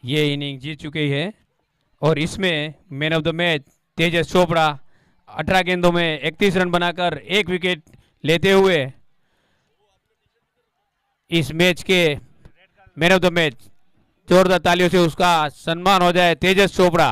ये इनिंग जीत चुकी है और इसमें मैन ऑफ द मैच तेजस चोपड़ा 18 गेंदों में 31 रन बनाकर एक विकेट लेते हुए इस मैच के मैन ऑफ द मैच। जोरदार तालियों से उसका सम्मान हो जाए तेजस चोपड़ा।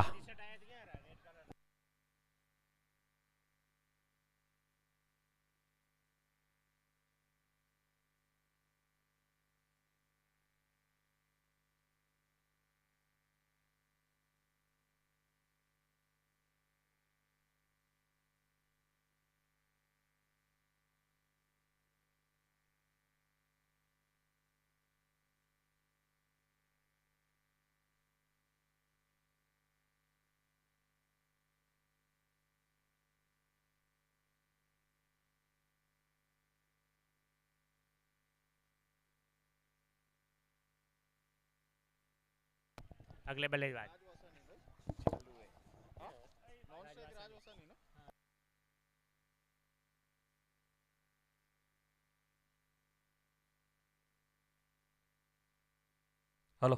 अगले बल्लेबाज। હલો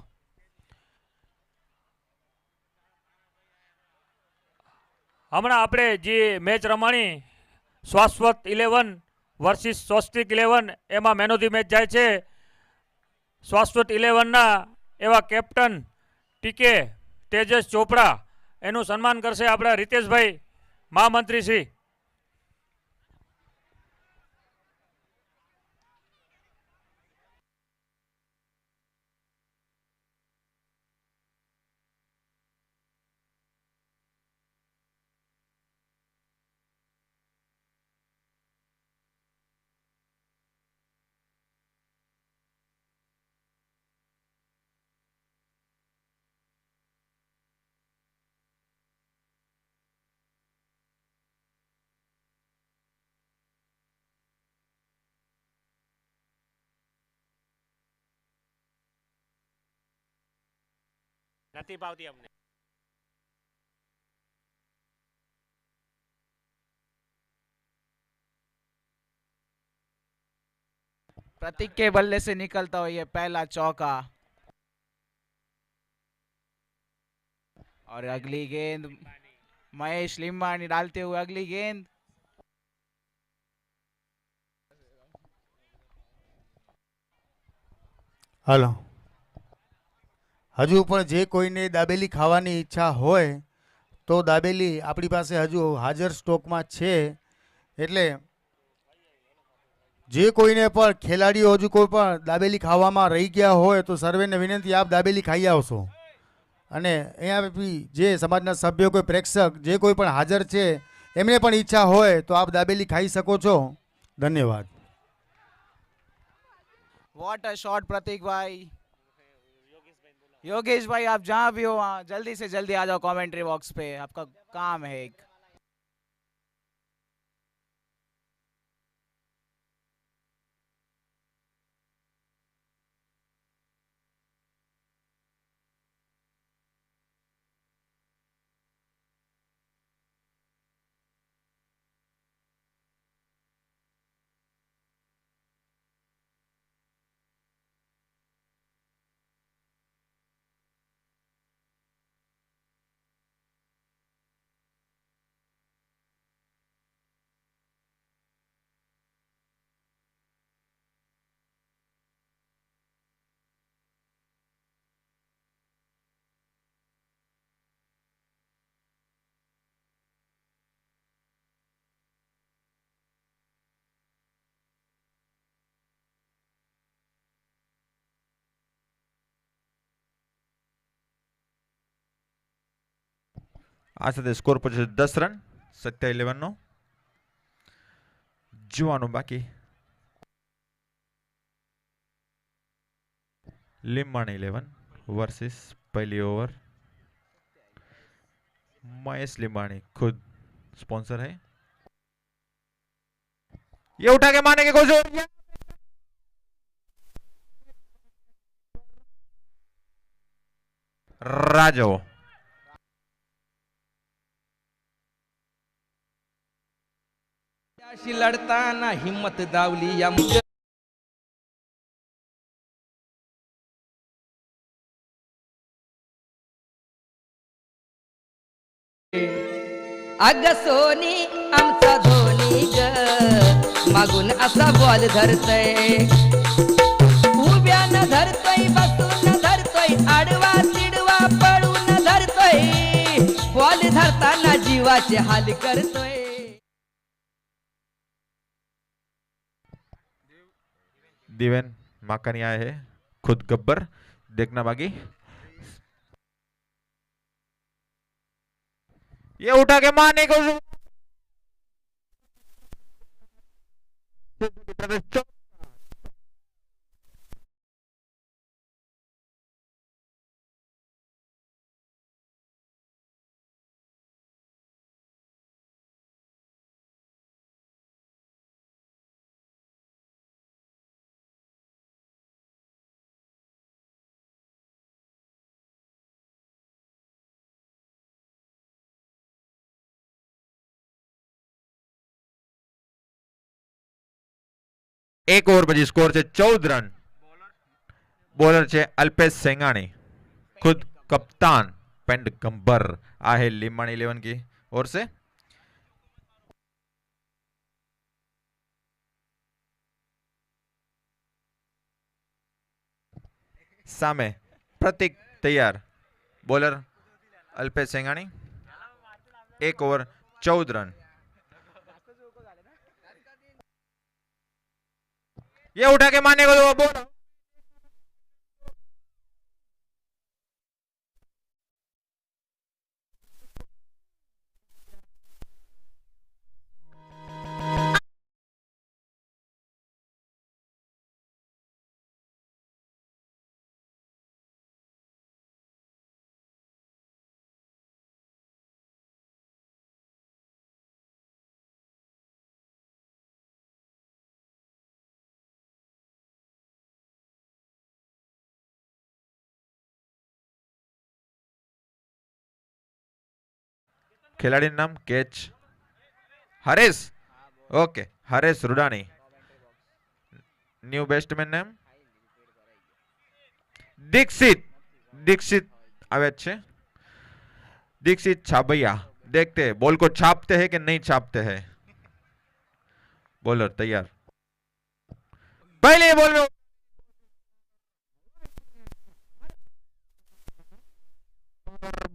હમણાં આપણે જે મેચ રમાણી શાશ્વત 11 વર્સિસ સ્વસ્તિક 11 એમાં મેન ઓફ ધી મેચ જાય છે શાશ્વત 11ના એવા કેપ્ટન ટીકે તેજસ ચોપડા। એનું સન્માન કરશે આપણા રીતેશભાઈ મહામંત્રી શ્રી। નથી પાવતી અમને। प्रतीक के बल्ले से निकलता हुआ ये पहला चौका और अगली गेंद महेश लिम्बानी डालते हुए अगली गेंद। हलो हजू पण जे कोईने दाबेली खावानी ઈચ્છા હોય તો દાબેલી આપણી પાસે હજુ હાજર સ્ટોકમાં છે એટલે જે કોઈને પણ ખેલાડીઓ હજુ કોઈ પણ દાબેલી ખાવામાં રહી ગયા હોય તો સર્વેને વિનંતી આપ દાબેલી ખાઈ આવશો અને અહીંયા બી જે સમાજના સભ્યો કોઈ પ્રેક્ષક જે કોઈ પણ હાજર છે એમને પણ ઈચ્છા હોય તો આપ દાબેલી ખાઈ શકો છો। ધન્યવાદ। व्हाट अ शॉट प्रतीक भाई। योगेश भाई आप जहां भी हो वहां जल्दी से जल्दी आ जाओ कमेंट्री बॉक्स पे, आपका काम है एक। આ સાથે સ્કોર પર છે 10 રન 7-11 નો। જોવાનું બાકી લીંબાણી 11 वर्सेस पहली ओवर। महेश लिंबाणी खुद स्पॉन्सर है। ये उठा के मारने की कोशिश राजो लड़ताना हिम्मत दावली या अग सोनी आमचा धोनी ग मागून असा बॉल धरतय उभ्यानं धरतय बसून धरतय आडवा तिडवा पळून धरतय बॉल धरताना जीवाचे हाल करतोय. दिवेन माकानी आए हैं खुद गब्बर. देखना बाकी. ये उठा के मारने को एक ओवर પછી સ્કોર છે 14 રન. બોલર છે અલ્પેશ સેંગાણી, खुद कप्तान पेंड गंबर. आ है लिम्बाणी 11 की ओर से. सामे प्रतीक तैयार. बोलर अल्पेश सेंगाणी. एक ओवर 14 रन. ये उठा के मारने को दो. बोल खिलाड़ी नाम catch Haresh. Okay Haresh Rudani. New batsman name Dikshit. Dikshit आवे छे. दीक्षित छाबैया. देखते हैं बॉल को छापते हैं कि नहीं छापते हैं. बॉलर तैयार. पहले बॉल में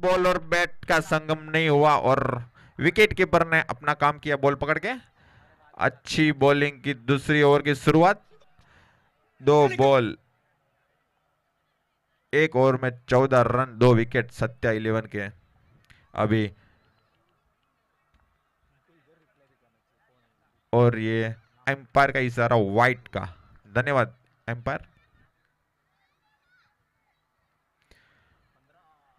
बॉल और बैट का संगम नहीं हुआ और विकेट कीपर ने अपना काम किया बॉल पकड़ के. अच्छी बॉलिंग की दूसरी ओवर की शुरुआत. 2 बॉल 1 ओवर में 14 रन 2 विकेट सत्या 11 के. अभी और ये एम्पायर का इशारा व्हाइट का. धन्यवाद एम्पायर.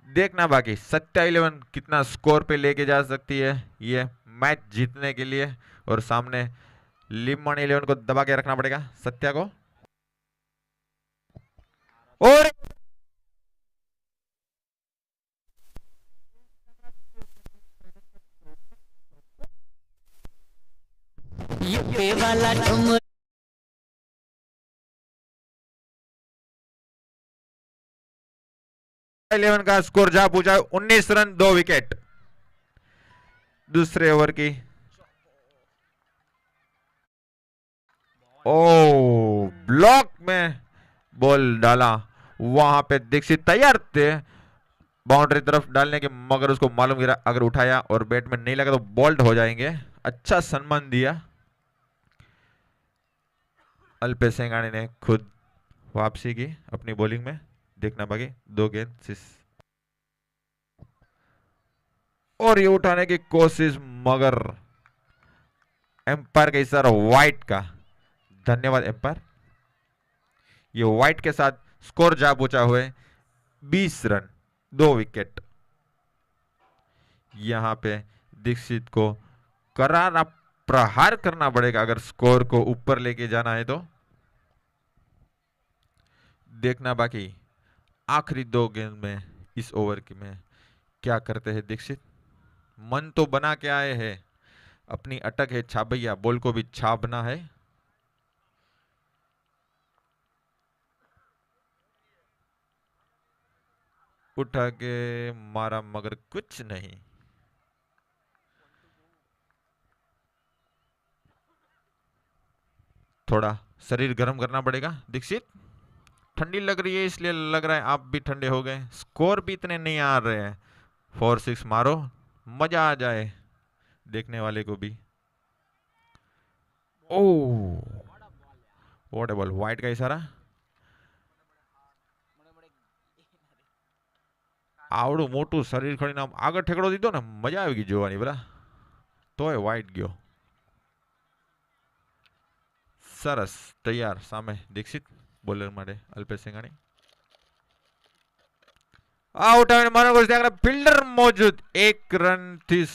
देखना बाकी सत्या 11 कितना स्कोर पे लेके जा सकती है ये मैच जीतने के लिए. और सामने लिम्बाणी 11 को दबा के रखना पड़ेगा सत्या को. और ये वाला ठुमर 11 का स्कोर जा पूछा 19 रन 2 विकेट. दूसरे ओवर की. ओ ब्लॉक में बॉल डाला. वहां पे दीक्षित तैयार थे बाउंड्री तरफ डालने के मगर उसको मालूम गिरा अगर उठाया और बैट में नहीं लगा तो बोल्ड हो जाएंगे. अच्छा सम्मान दिया अल्पेश सेंगाणी ने. खुद वापसी की अपनी बॉलिंग में. देखना बाकी 2 गेंद 6 और ये उठाने की कोशिश मगर एम्पायर का इशारा व्हाइट का. धन्यवाद एम्पायर. ये व्हाइट के साथ स्कोर जा पहुंचा हुए 20 रन 2 विकेट. यहां पे दीक्षित को करारा प्रहार करना पड़ेगा अगर स्कोर को ऊपर लेके जाना है तो. देखना बाकी आखिरी 2 गेंद में इस ओवर की में क्या करते हैं दीक्षित. मन तो बना के आए हैं. अपनी अटक है छाबैया. बॉल को भी छापना है. उठा के मारा मगर कुछ नहीं. थोड़ा शरीर गर्म करना पड़ेगा। दीक्षित ठंडी लग रही है इसलिए लग रहा है आप भी ठंडे हो गए। स्कोर भी इतने नहीं आ रहे हैं। 4-6 मारो, मजा आ जाए देखने वाले को भी। Oh what A ball, white का इशारा। આવડું મોટું શરીર ખોલીને આમ આગળ ઠેકડો દીધો ને, મજા આવી ગઈ જોવાની બરા. તોય વાઈટ ગયો. સરસ, તૈયાર. સામે દીક્ષિત બોલર માટે અલ્પેશ સિંઘાણી. આઉટ આવીને મારો ગોલ ત્યાં ફિલ્ડર મોજૂદ. 1 રનથી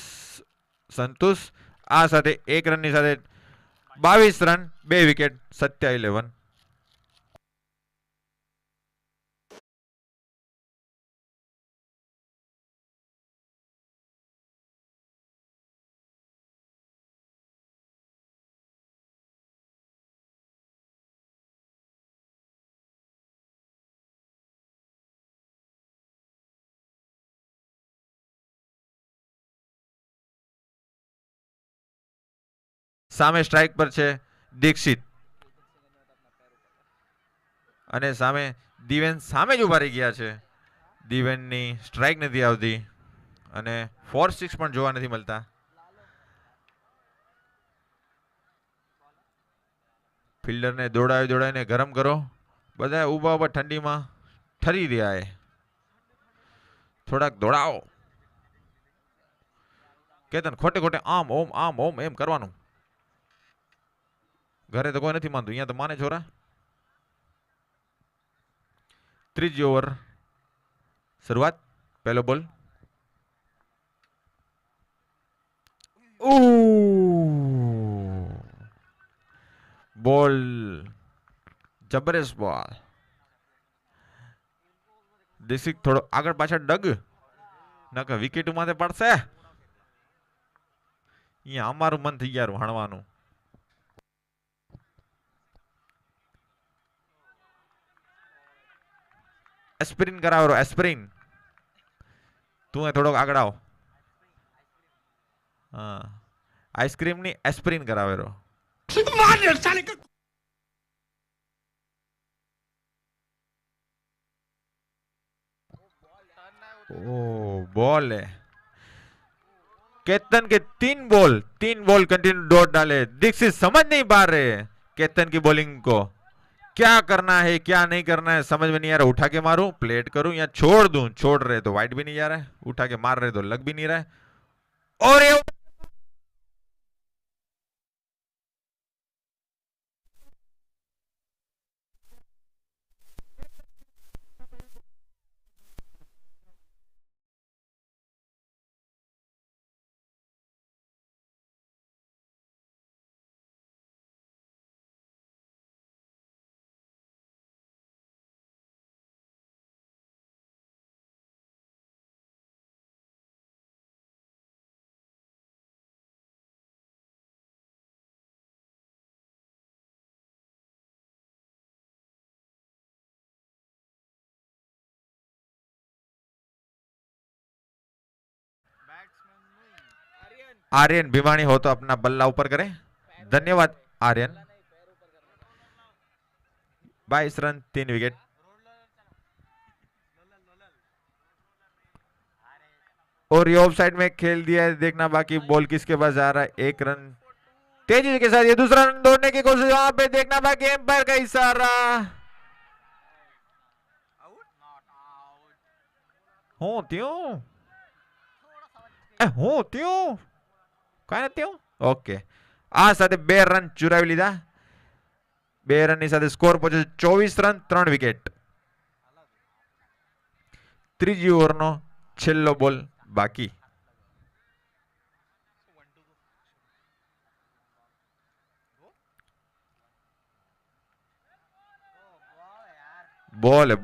સંતોષ. આ સાથે 1 રનની સાથે 22 રન, 2 વિકેટ, 7-11. સામે સ્ટ્રાઇક પર છે દીક્ષિત અને સામે દિવેન સામે જ ઉભા રહી ગયા છે. દિવેનની સ્ટ્રાઇક નથી આવતી અને 4-6 પણ જોવા નથી મળતા. ફિલ્ડરને દોડાવીને ગરમ કરો. બધા ઊભા ઠંડીમાં ઠરી રહ્યા છે. થોડાક દોડાવો. કેતન ખોટે ખોટે આમ ઓમ એમ કરવાનું. ઘરે તો કોઈ નથી માનતું, અહીંયા તો માને છોરા. ત્રીજી ઓવર શરૂઆત. પહેલો બોલ. બોલ જબરજસ્ત બોલ. દીક્ષિત થોડો આગળ પાછળ ડગ નકર વિકેટ માથે પડશે. અહીંયા અમારું મન થઈ ગયા હણવાનું. એસ્પિરિન કરાવો. એસ્પિરિન તું થોડોક આગળ આવ. હા, આઈસ્ક્રીમ ની એસ્પિરિન કરાવેરો. ओ बॉल है केतन के 3 बॉल कंटिन्यू डॉट डाले. दीक्षित समझ नहीं पा रहे केतन की बॉलिंग को. क्या करना है क्या नहीं करना है समझ में नहीं आ रहा. उठा के मारूं, प्लेट करूं या छोड़ दूं. छोड़ रहे तो वाइड भी नहीं जा रहा है, उठा के मार रहे तो लग भी नहीं रहा है. और ये आर्यन भिवानी हो तो अपना बल्ला ऊपर करें. धन्यवाद आर्यन. 22 run, 3 wicket. और ये ऑफ साइड में खेल दिया है. देखना बाकी बॉल किसके पास जा रहा है. 1 रन तेजी के साथ ये दूसरा रन दौड़ने की कोशिश. वहां पे देखना बाकी एम्पायर का इशारा. हूं त्यों કઈ નથી. ઓકે, આ સાથે 2 રન ચુરાવી લીધા. 2 રનની સાથે સ્કોર પહોંચે 24 રન, 3 વિકેટ. ત્રીજી ઓવરનો છેલ્લો બોલ બાકી. બોલે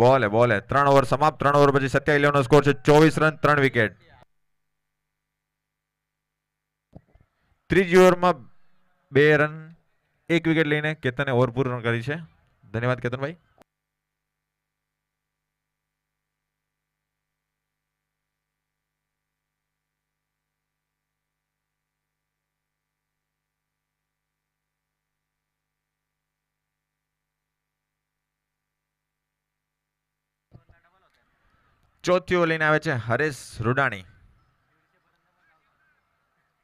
3 ઓવર સમાપ્ત. 3 ઓવર પછી 27 નો સ્કોર છે. 24 રન, 3 વિકેટ. ત્રીજી ઓવરમાં 2 રન, 1 વિકેટ લઈને કેતને ઓવર પૂર્ણ કરી છે. ધન્યવાદ કેતનભાઈ. ચોથી ઓવર લઈને આવે છે હરેશ રૂડાણી.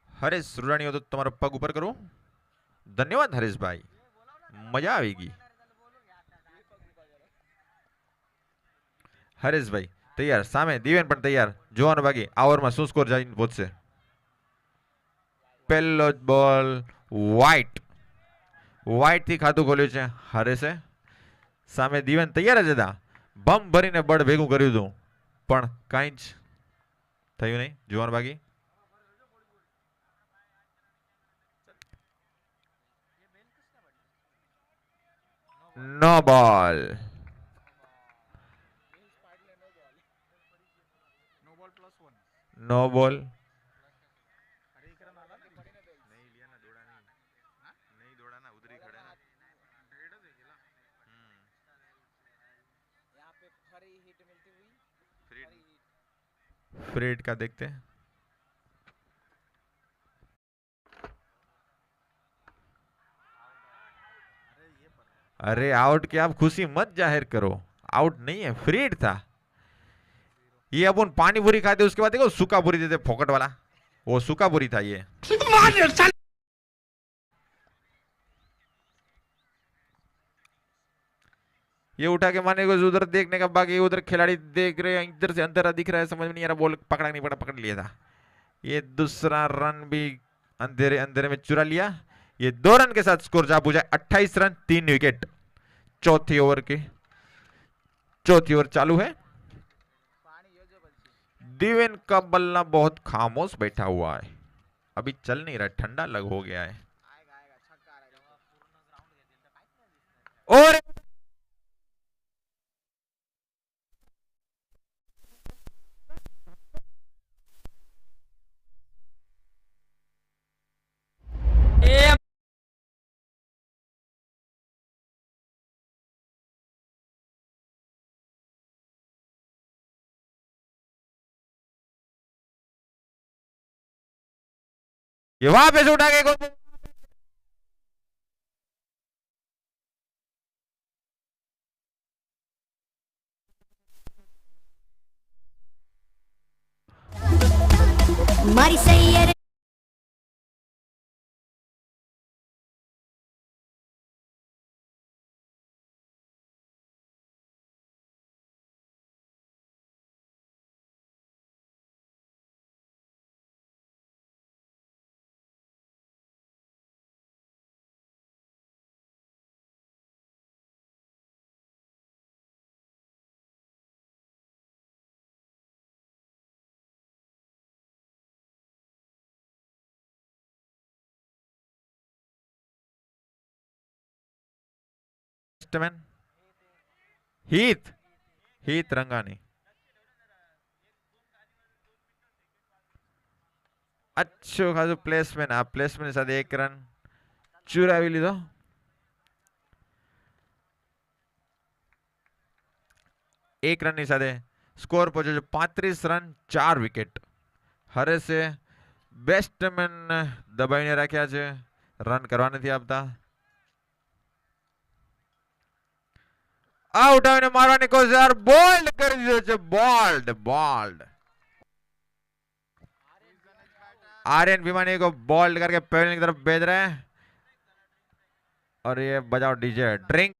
હરેશ રૂડાણી તો તમારો પગ ઉપર કરું. ધન્યવાદ હરેશભાઈ, મજા આવી ગઈ. હરેશભાઈ તૈયાર, સામે દિવેન પણ તૈયાર. જોવાનું બાકી આ ઓવરમાં શું સ્કોર જઈને પહોંચશે. પહેલો જ બોલ વ્હાઈટ. વ્હાઈટ થી ખાતું ખોલ્યું છે હરેશે. સામે દિવેન તૈયાર જ હતા, બમ ભરીને બળ ભેગું કર્યું હતું, પણ કાંઈ જ થયું નહીં. જોવાનું બાકી. નો બોલ. નો બોલ. फ्रेड का देखते हैं. अरे आउट की आप खुशी मत जाहिर करो, आउट नहीं है, फ्रीड था. ये अपन पानी पूरी खाते उसके बाद देखो सूखा पूरी देते फोकट वाला, वो सूखा पूरी था ये. ये उठा के माने को उधर देखने का, बाकी उधर खिलाड़ी देख रहे हैं, इधर से अंधेरा दिख रहा है, समझ में नहीं आ रहा, बॉल पकड़ा नहीं पड़ा, पकड़ लिया था. ये दूसरा रन भी अंधेरे अंधेरे में चुरा लिया. ये 2 रन के साथ स्कोर जा पूछा 28 रन 3 विकेट. चौथी ओवर चालू है. दिवेन का बल्ला बहुत खामोश बैठा हुआ है, अभी चल नहीं रहा, ठंडा लग हो गया है. और ये वहां पे से उठा के મારી સૈયર हीथ हीथ रंगानी. अच्छो खासो प्लेसमेंट, आ प्लेसमेंट સાથે 1 રન ચુરાવી લીધો. એક રનની સાથે સ્કોર પહોંચ્યો છે 35 રન 4 વિકેટ. હરેશે બેસ્ટમેન દબાઈને રાખ્યા છે, રન કરવા નથી આપતા. આ ઉઠાવીને મારવાની કોશિશ, બોલ્ડ કરી દીધો છે, बोल्ड. आर्यन भिमानी को बोल्ड करके पवेलियन की तरफ भेज रहे हैं, और ये बजाओ डीजे ड्रिंक.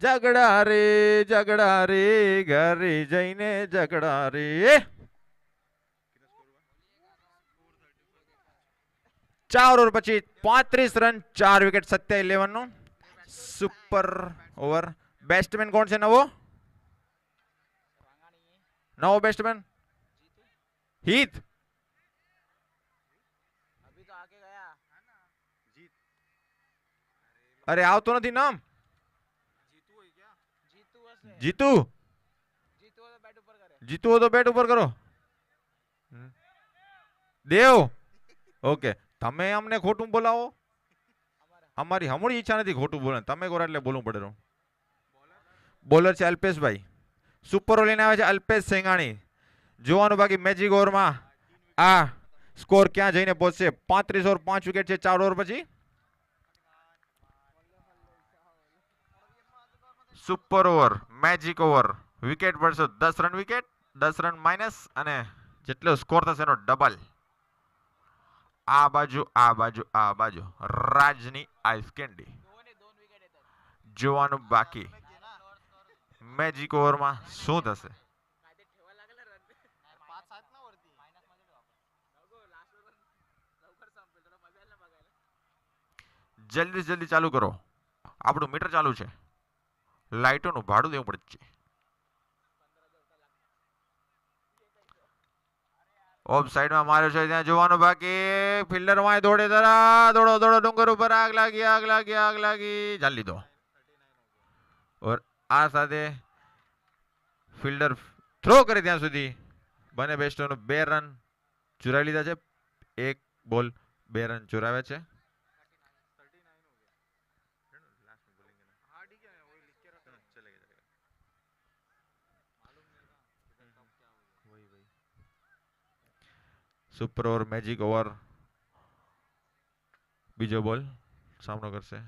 ઝઘડા રે ઘરે જઈને ઝઘડા રે. 4 ઓવર પછી 35 રન 4 વિકેટ 7-11 નું સુપર ઓવર. બેસ્ટમેન કોણ છે નવો બેસ્ટમેન? હિત. अभी तो आके गया અરે આવતો નથી નામ. जीतू हसे જીતુ. जीतू तो बैट ऊपर करे જીતુ હો તો બેટ ઉપર કરો. દેવ. ઓકે, તમે અમને ખોટું બોલાવો. અમારી હમણી ઈચ્છા નથી ખોટું બોલે, તમે કોરા એટલે બોલવું પડે રહ્યું. બોલર છે અલ્પેશભાઈ. સુપર ઓવર લઈને આવે છે અલ્પેશ સેંગાણી. જોવાનું બાકી મેજિક ઓવરમાં આ સ્કોર ક્યાં જઈને પહોંચશે. 35 ઓવર 5 વિકેટ છે 4 ઓવર પછી. Super over magic over. Wicket પડશે 10 રન વિકેટ, 10 રન માઇનસ અને જેટલો સ્કોર થશે એનો ડબલ. આ બાજુ રાજની આઈસ કેન્ડી. જોવાનું બાકી મેજિક ઓવરમાં શું થશે. જલ્દી ચાલુ કરો, આપણું મીટર ચાલુ છે. લાઇટોનું ભાડું દેવું પડે છે. ઓફ સાઈડમાં માર્યો છે ત્યાં જોવાનું બાકી. ફિલ્ડર વાય દોડે તરા દોડો ડુંગર ઉપર આગ લાગી ચાલી લીધો. ઓર આ સાથે ફિલ્ડર થ્રો કરે ત્યાં સુધી બંને બેસ્ટોનો 2 રન ચુરાવી લીધા છે. 1 બોલ 2 રન ચુરાવે છે. Super over magic over. બીજો બોલ સામનો કરશે.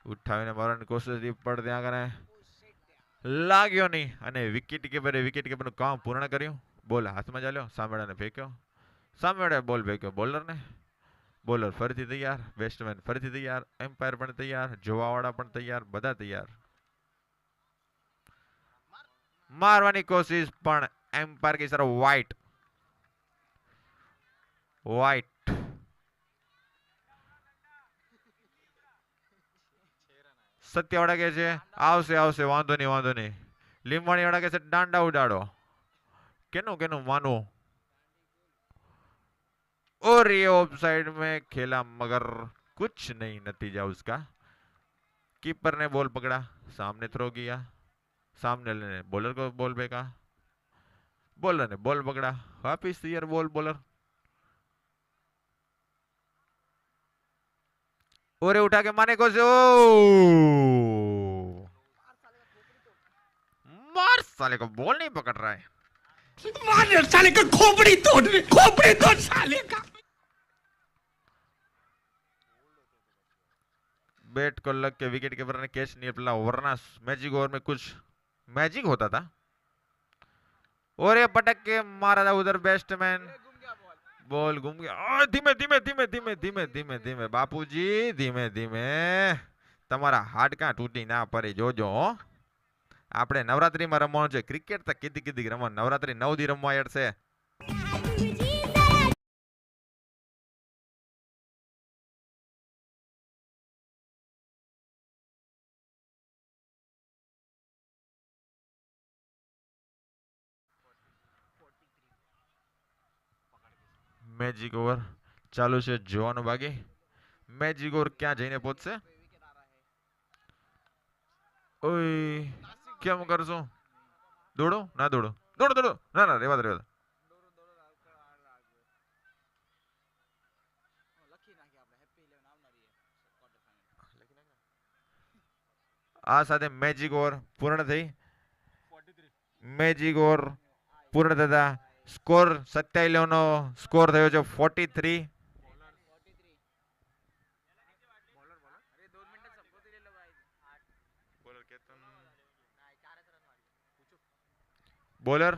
ઉઠાવીને મારવાની કોશિશ હતી પણ ત્યાં આગળ લાગ્યો નહીં અને વિકેટ કીપરનું કામ પૂર્ણ કર્યું. બોલ હાથમાં ચાલ્યો, સામેવાળાને ફેંક્યો. સામેવાળાએ બોલ ફેંક્યો બોલરને. બોલર ફરીથી તૈયાર, બેટ્સમેન ફરીથી તૈયાર, એમ્પાયર પણ તૈયાર, જોવાવાળા પણ તૈયાર, બધા તૈયાર. મારવાની કોશિશ પણ एम्पायर की तरफ वाइट सत्यवाड़ा के छे आवशे वांधो नहीं. લીંબાણી વાળા કે છે દાંડા ઉડાડો. केनु मानो. और ये ऑफ साइड में खेला मगर कुछ नहीं नतीजा उसका. कीपर ने बॉल पकड़ा, सामने थ्रो किया, सामने लेने बॉलर को बॉल फेंका, बॉलर ने बॉल पकड़ा, वापिस तैयार बॉलर. और उठा के माने को से मार साले को बॉल नहीं पकड़ रहा है. मार साले का खोपड़ी तोड़ साले का. बैट को लग के विकेट कीपर ने कैच नहीं पला, वरना मैजिक ओवर में कुछ मैजिक होता था. और ये पटक के मारा था उधर बैट्समैन. बॉल घूम गया. धीमे बापूजी धीमे तमारा हाडका तूटी ना पड़े जोजो. આપણે નવરાત્રીમાં રમવાનું છે. ક્રિકેટ તો કીધી રમવા, નવરાત્રી 9 દી રમવા યાર છે. મેજિક ઓવર ચાલુ છે, જોવાનું બાકી મેજિક ઓવર ક્યાં જઈને પહોંચશે. ઓય કેમ કરશો? દોડો ના દોડો ના રેવા દો. આ સાથે મેજિક ઓવર પૂર્ણ થઈ. મેજિક ઓવર પૂર્ણ થતા સ્કોર 27 નો સ્કોર થયો છે 43. बोलर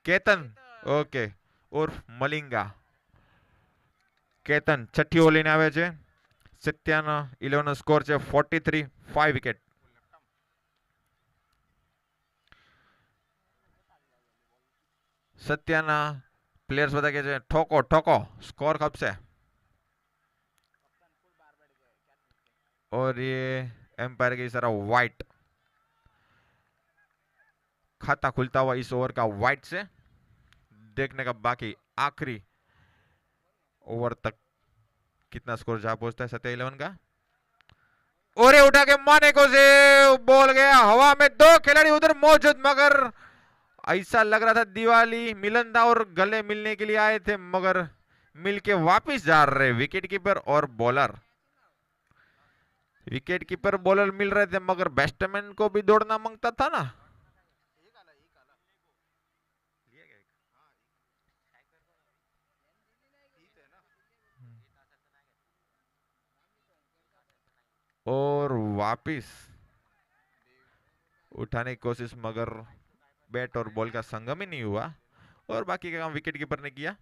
केतन ओके उर्फ मलिंगा. કેતન છઠ્ઠી ઓવર લઈને આવે છે. સત્યાના 11 નો સ્કોર છે 43, 5 વિકેટ. સત્યાના પ્લેયર્સ બધા કહે છે ઠોકો ઠોકો, સ્કોર ખપશે. और ये एम्पायर का इशारा वाइट. खाता खुलता हुआ इस ओवर का वाइट से. देखने का बाकी आखिरी ओवर तक कितना स्कोर जा पहुंचता है सत्या 11 का. और ये उठा के माने को से बॉल गया हवा में. 2 खिलाड़ी उधर मौजूद, मगर ऐसा लग रहा था दिवाली मिलन था और गले मिलने के लिए आए थे, मगर मिलके वापिस जा रहे विकेट कीपर और बॉलर. विकेट कीपर बॉलर मिल रहे थे, मगर बैट्समैन को भी दौड़ना मांगता था ना. और वापिस उठाने की कोशिश, मगर बैट और बॉल का संगम ही नहीं हुआ और बाकी का काम विकेट कीपर ने किया.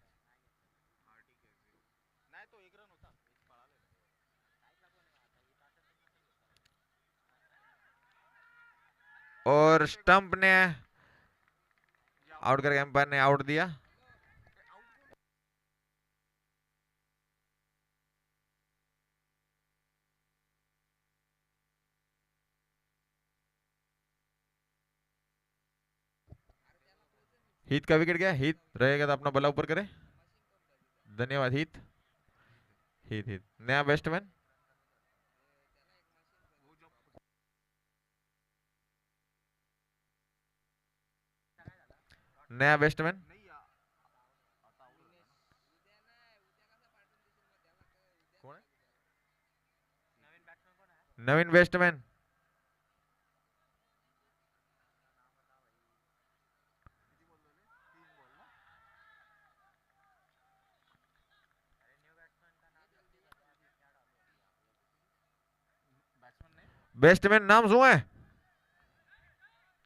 और स्टंप ने आउट करके एम्पायर ने आउट दिया. हित का विकेट गया. हित रहेगा तो अपना बल्ला ऊपर करे. धन्यवाद हित. हित हित नया बैट्समैन. नया बैट्समैन. नवीन बैट्समैन. બેસ્ટમેન નામ શું હે?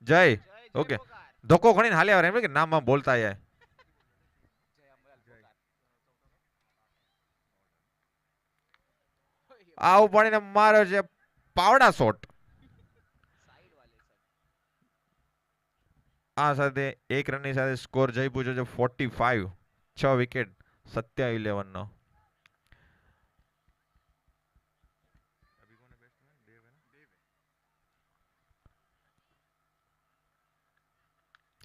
જય. ઓકે, ધોકો ખણીને હાલ્યા આવે એમ કે નામ બોલતા જાય. આ ઉપાડીને માર્યો છે પાવડા શોટ. આ સાથે 1 રનની સાથે સ્કોર જઈ પૂછ્યો છે 45, 6 વિકેટ સત્યા 11 નો.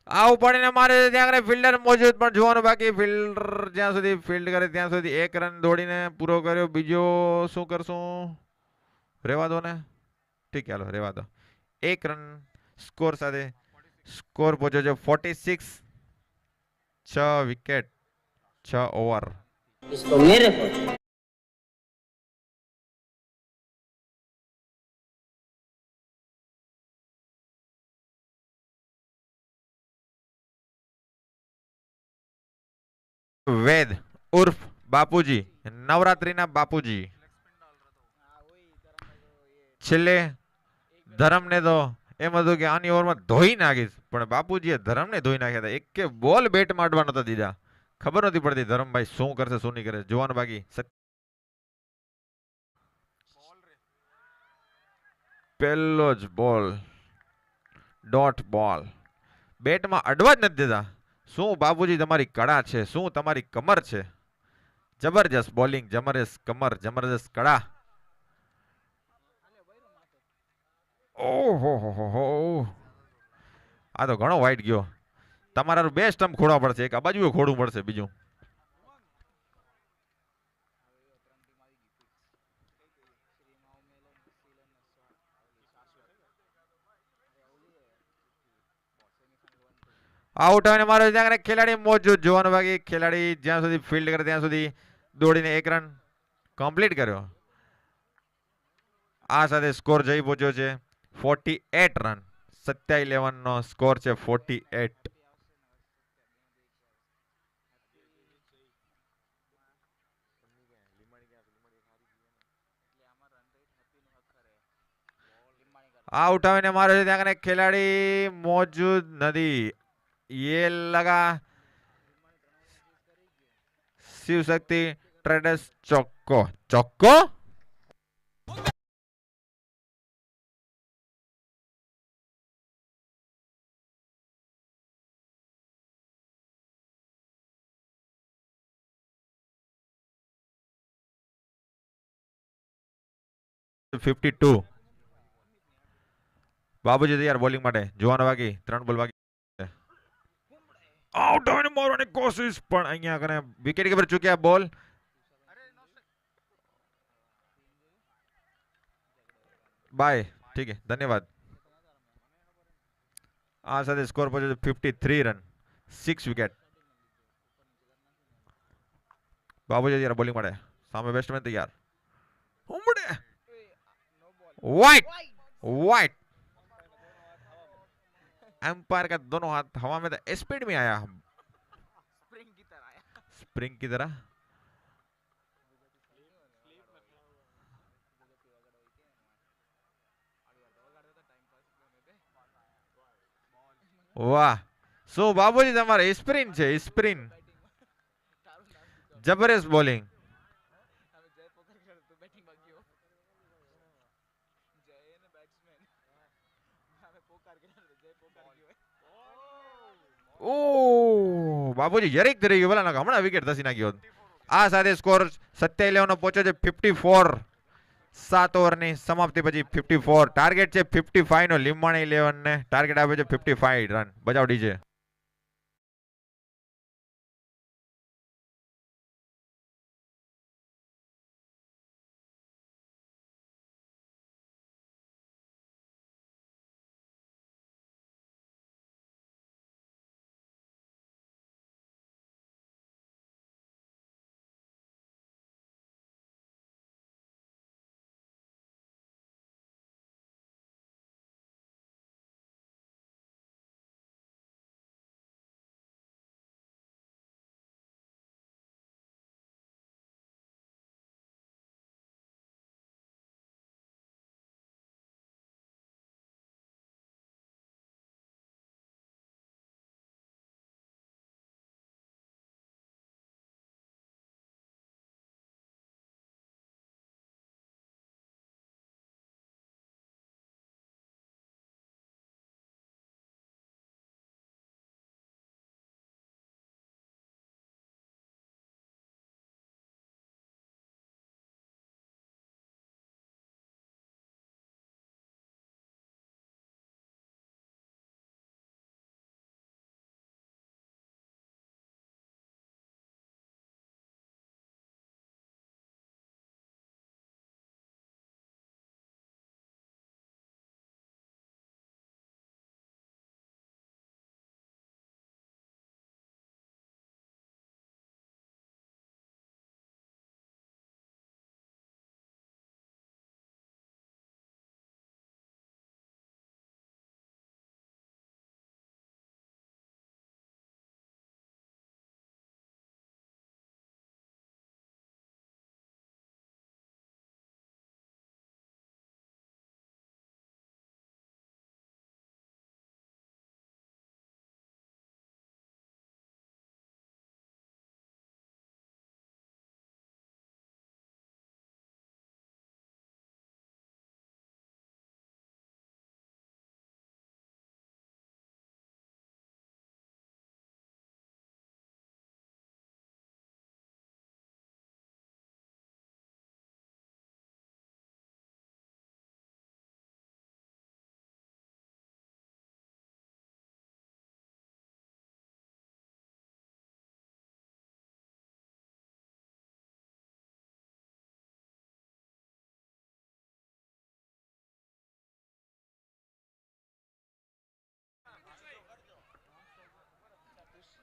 આ ઉપાડીને મારે ત્યાં આગળ ફિલ્ડર મોજૂદ, પણ જોવાનું બાકી. ફિલ્ડર જ્યાં સુધી ફિલ્ડ કરે ત્યાં સુધી 1 રન દોડીને પૂરો કર્યો. બીજો શું કરશું? રેવા દો ને. ઠીક, ચાલો રેવા દો. 1 રન સ્કોર સાથે સ્કોર પહોંચ્યો છે 46, 6 વિકેટ, 6 ઓવર. વેદ ઉર્ફ બાપુજી, નવરાત્રીના બાપુજી. છેલ્લે ધરમને તો એમ હતું કે આની ઓવરમાં ધોઈ નાખીશ, પણ બાપુજીએ ધરમને ધોઈ નાખ્યા હતા. એક બોલ બેટ માંડવા નતા દીધા. ખબર નથી પડતી ધરમભાઈ શું કરશે શું નહીં કરે. જોવાનું બાકી. પહેલો જ બોલ, ડોટ બોલ. બેટમાં અડવા જ નથી દેતા. શું બાપુજી તમારી કળા છે, શું તમારી કમર છે. જબરજસ્ત બોલિંગ, જબરજસ્ત કમર, જબરજસ્ત કળા. ઓહો હો, આ તો ઘણો વાઈટ ગયો. તમારા 2 સ્ટમ્પ ખોડવા પડશે. એક આ બાજુ ખોડવું પડશે, બીજું. આઉટ આવીને મારો ત્યાં ખેલાડી મોજૂદ. જોવાનું બાકી. ખેલાડી જ્યાં સુધી ફિલ્ડ કરે ત્યાં સુધી દોડીને 1 રન કમ્પ્લીટ કર્યો. આ સાથે સ્કોર જઈ પહોંચ્યો છે 48 રન. સત્યા 11 નો સ્કોર છે 48. આ ઉઠાવીને મારે છે ત્યાં ખેલાડી મોજૂદ નથી. ये लगा शिव शक्ति ટ્રેડર્સ ચોક્કો ચોક્કો. $52. બાબુજી તૈયાર બોલિંગ માટે. જોવાનો બાકી 3 બોલ બાકી. આઉટ આવીને મારવાની કોશિશ પણ અહીંયા કને વિકેટ કીપર ચૂક્યા બોલ. બાય ઠીક છે ધન્યવાદ. આ સાથે સ્કોર પહોંચ્યો 53 રન 6 વિકેટ. બાબુજી તૈયાર બોલિંગ માટે. સામે બેટ્સમેન તૈયાર. ઉમડે वाइट वाइट. एम्पायर का दोनों हाथ हवा में था. स्पीड में आया स्प्रिंग की तरह. वाह सो बाबूजी તમારે સ્પ્રિન છે સ્પ્રિન. જબરદસ્ત બોલિંગ. ઓ બાબુજી જરીક ધરી ગયો ભલા હમણાં વિકેટ ધસી નાખ્યો. આ સાથે સ્કોર 27 નો પહોંચ્યો છે 54. 7 ઓવરની સમાપ્તિ પછી 54. ટાર્ગેટ છે 55 નો. લીંબાણી 11 ને ટાર્ગેટ આપ્યો છે 55 run. બજાવ DJ.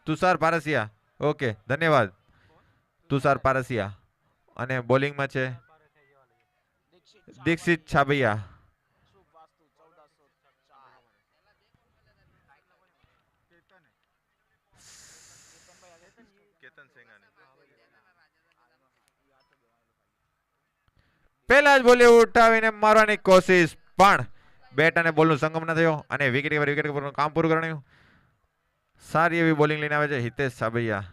Tushar Parsiya. Okay ધન્યવાદ તુષાર પારસિયા. અને બોલિંગમાં છે દીક્ષિત છાબૈયા. પહેલા જ બોલે ઉઠાવીને મારવાની કોશિશ પણ બેટ અને બોલનું સંગમ ન થયો અને વિકેટ પર કામ પૂરું કરવાનું. સારી એવી બોલિંગ લઈને આવે છે હિતેશ છાબૈયા.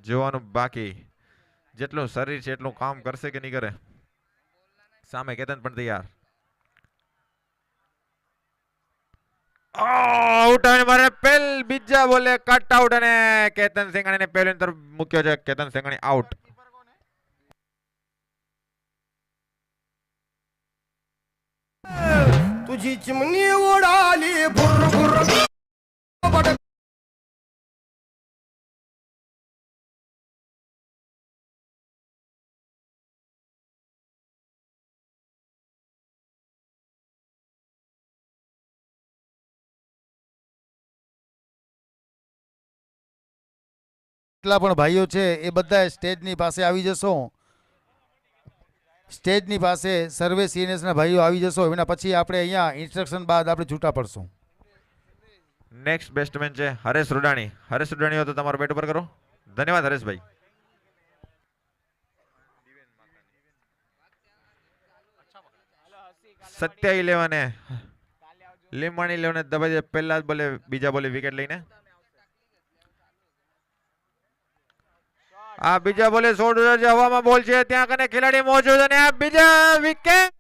જોવાનું બાકી જેટલું શરીર છે એટલું કામ કરશે કે નહીં કરે. સામે કેતન પણ તૈયાર. આઉટ અને મારે પેલ બીજા બોલે કટ આઉટ અને કેતન સિંઘાણીને પહેલી તરફ મૂક્યો છે. કેતન સિંઘાણી આઉટ. तुझी चिमणी उडाली भुर भुर જેટલા પણ ભાઈઓ છે એ બધા સ્ટેજની પાસે આવી જશો. સ્ટેજની પાસે સર્વે સીએનએસના ભાઈઓ આવી જશો. એના પછી આપણે અહીંયા ઇન્સ્ટ્રક્શન બાદ આપણે છૂટા પડશું. નેક્સ્ટ બેસ્ટમેન છે હરેશ રૂડાણી. હરેશ રૂડાણી હો તો તમારો બેટ ઉપર કરો. ધન્યવાદ હરેશભાઈ. સત્ય 11 લીંબાણી 11 દબાઈ દે. પહેલા જ બોલે બીજા બોલે વિકેટ લઈને આ બીજા બોલે 16 રન હવામાં બોલ છે. ત્યાં કને ખેલાડી મોજૂદ અને આ બીજા વિકેટ.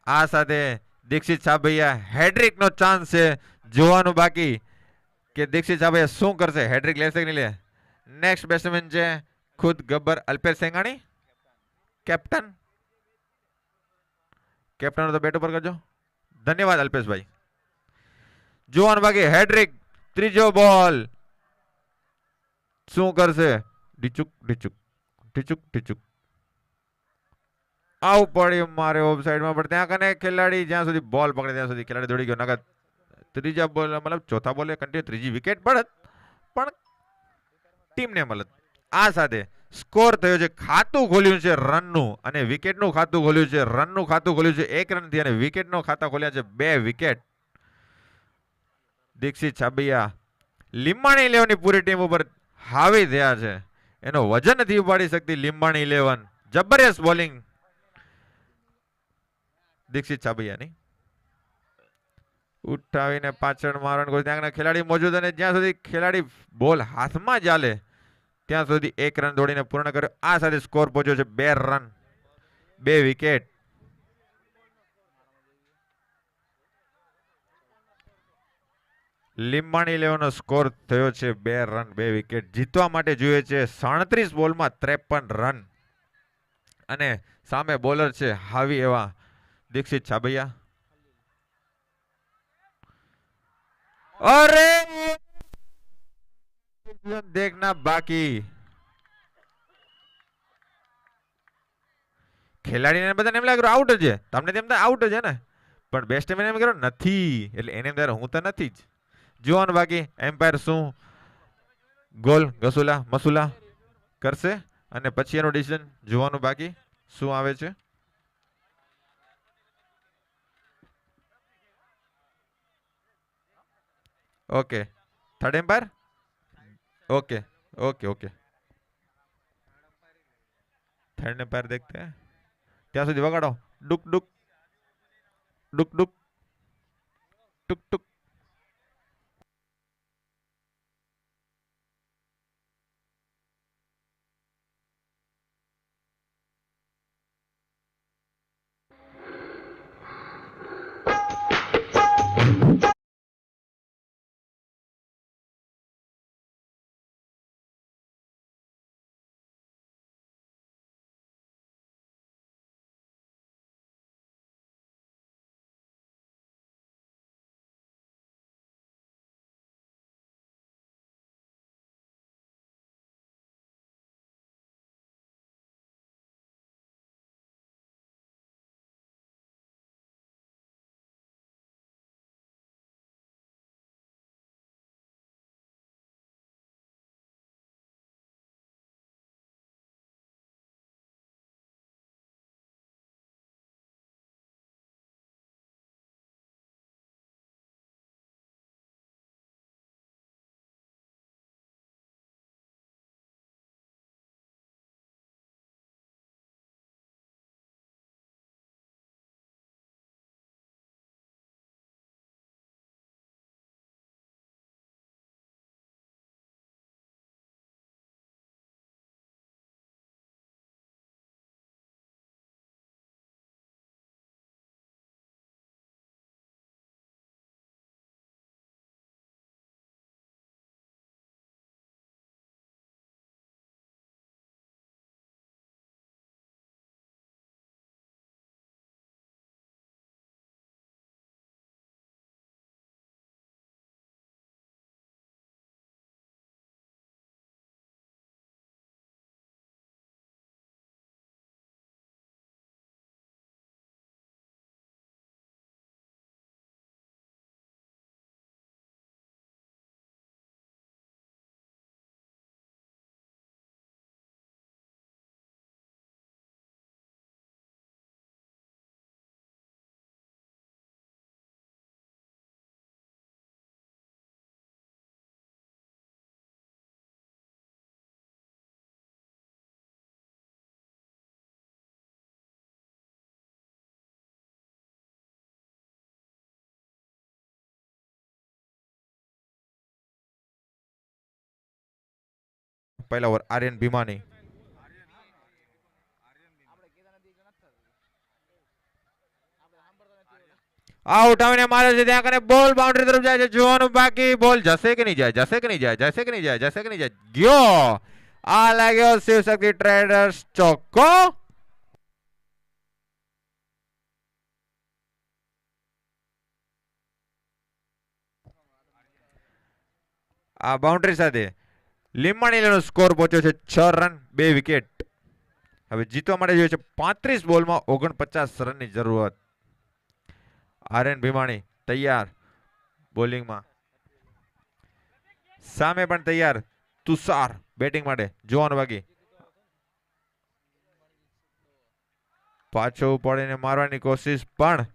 આ સાથે દીક્ષિત છાભૈયા હેડ્રિક નો ચાન્સ છે. જોવાનું બાકી કે દીક્ષિત છાભૈયા શું કરશે. હેડ્રિક લેશે કે નહીં લે. નેક્સ્ટ બેટ્સમેન છે ખુદ ગબ્બર અલ્પેશ સેંગાણી. કેપ્ટન કેપ્ટન તો બેટ ઉપર કરજો. ધન્યવાદ અલ્પેશભાઈ. જોવાનું બાકી હેડ્રિક ત્રીજો બોલ શું કરશે. ઢીચુક ઢીચુક ઢીચુક ઢીચુક આવું પડ્યું મારે ઓફ સાઈડમાં. પણ ત્યાં કને ખેલાડી જ્યાં સુધી બોલ પકડે ત્યાં સુધી ખેલાડી દોડી ગયો. નકર ત્રીજા બોલ મતલબ ચોથા બોલે કન્ટિન્યુ ત્રીજી વિકેટ પડત પણ ટીમને મળત. આ સાથે સ્કોર થયો છે. ખાતું ખોલ્યું છે રનનું અને વિકેટનું ખાતું ખોલ્યું છે. રનનું ખાતું ખોલ્યું છે 1 રનથી અને વિકેટનો ખાતા ખોલ્યા છે 2 વિકેટ. દીક્ષિત છાબૈયા લીંબાણી 11 ની પૂરી ટીમ ઉપર હાવી થયા છે. એનો વજન નથી ઉપાડી શકતી લીંબાણી 11. જબરજસ્ત બોલિંગ દીક્ષિત છાબૈયાની. ઉઠાવીને પાછળ મારવાનું ત્યાં ખેલાડી મોજૂદ અને જ્યાં સુધી ખેલાડી બોલ હાથમાં ચાલે ત્યાં સુધી 1 રન દોડીને પૂર્ણ કર્યો. આ સાથે સ્કોર પહોંચ્યો છે 2 રન 2 વિકેટ. લીંબાણી 11 નો સ્કોર થયો છે 2 રન 2 વિકેટ. જીતવા માટે જોઈએ છે 37 બોલમાં 53 રન અને સામે બોલર છે હાવી એવા દીક્ષિત છાબૈયા. અરે देखना बाकी ખેલાડીને બધાને એમ લાગ્યું આઉટ જ છે. તમને તેમ આઉટ જ છે ને પણ બેસ્ટમેન એમ કર્યો નથી એટલે એને એમ હું તો નથી જ. જોવાનું બાકી એમ્પાયર શું ગોલ ગસુલા મસુલા કરશે અને પછી એનું ડિસિઝન જોવાનું બાકી શું આવે છે. Okay third umpire okay okay okay third umpire देखते हैं. ત્યાં સુધી વગાડો ડુક ડુક ડુક ડુક ટુક ટુક. પહેલા ઓવર આર્યન ભીમાની. આ ઉઠાવીને મારે છે ત્યાં કને બોલ બાઉન્ડ્રી તરફ જાય છે. જોવાનું બાકી બોલ જશે કે નહીં જાય, જશે કે નહીં જાય, જશે કે નહીં જાય, જશે કે નહીં જાય. ગયો. આ લાગ્યો શિવશક્તિ ટ્રેડર્સ ચોક્કો. આ બાઉન્ડ્રી સાથે લીંબાણીનો સ્કોર પહોંચ્યો છે 6 રન 2 વિકેટ. હવે જીતવા માટે જોઈએ છે 35 બોલમાં 49 રનની જરૂરત. આર્યન ભીમાણી તૈયાર બોલિંગમાં, સામે પણ તૈયાર તુષાર બેટિંગ માટે. જોવાનું બાકી, પાછો પડીને મારવાની કોશિશ પણ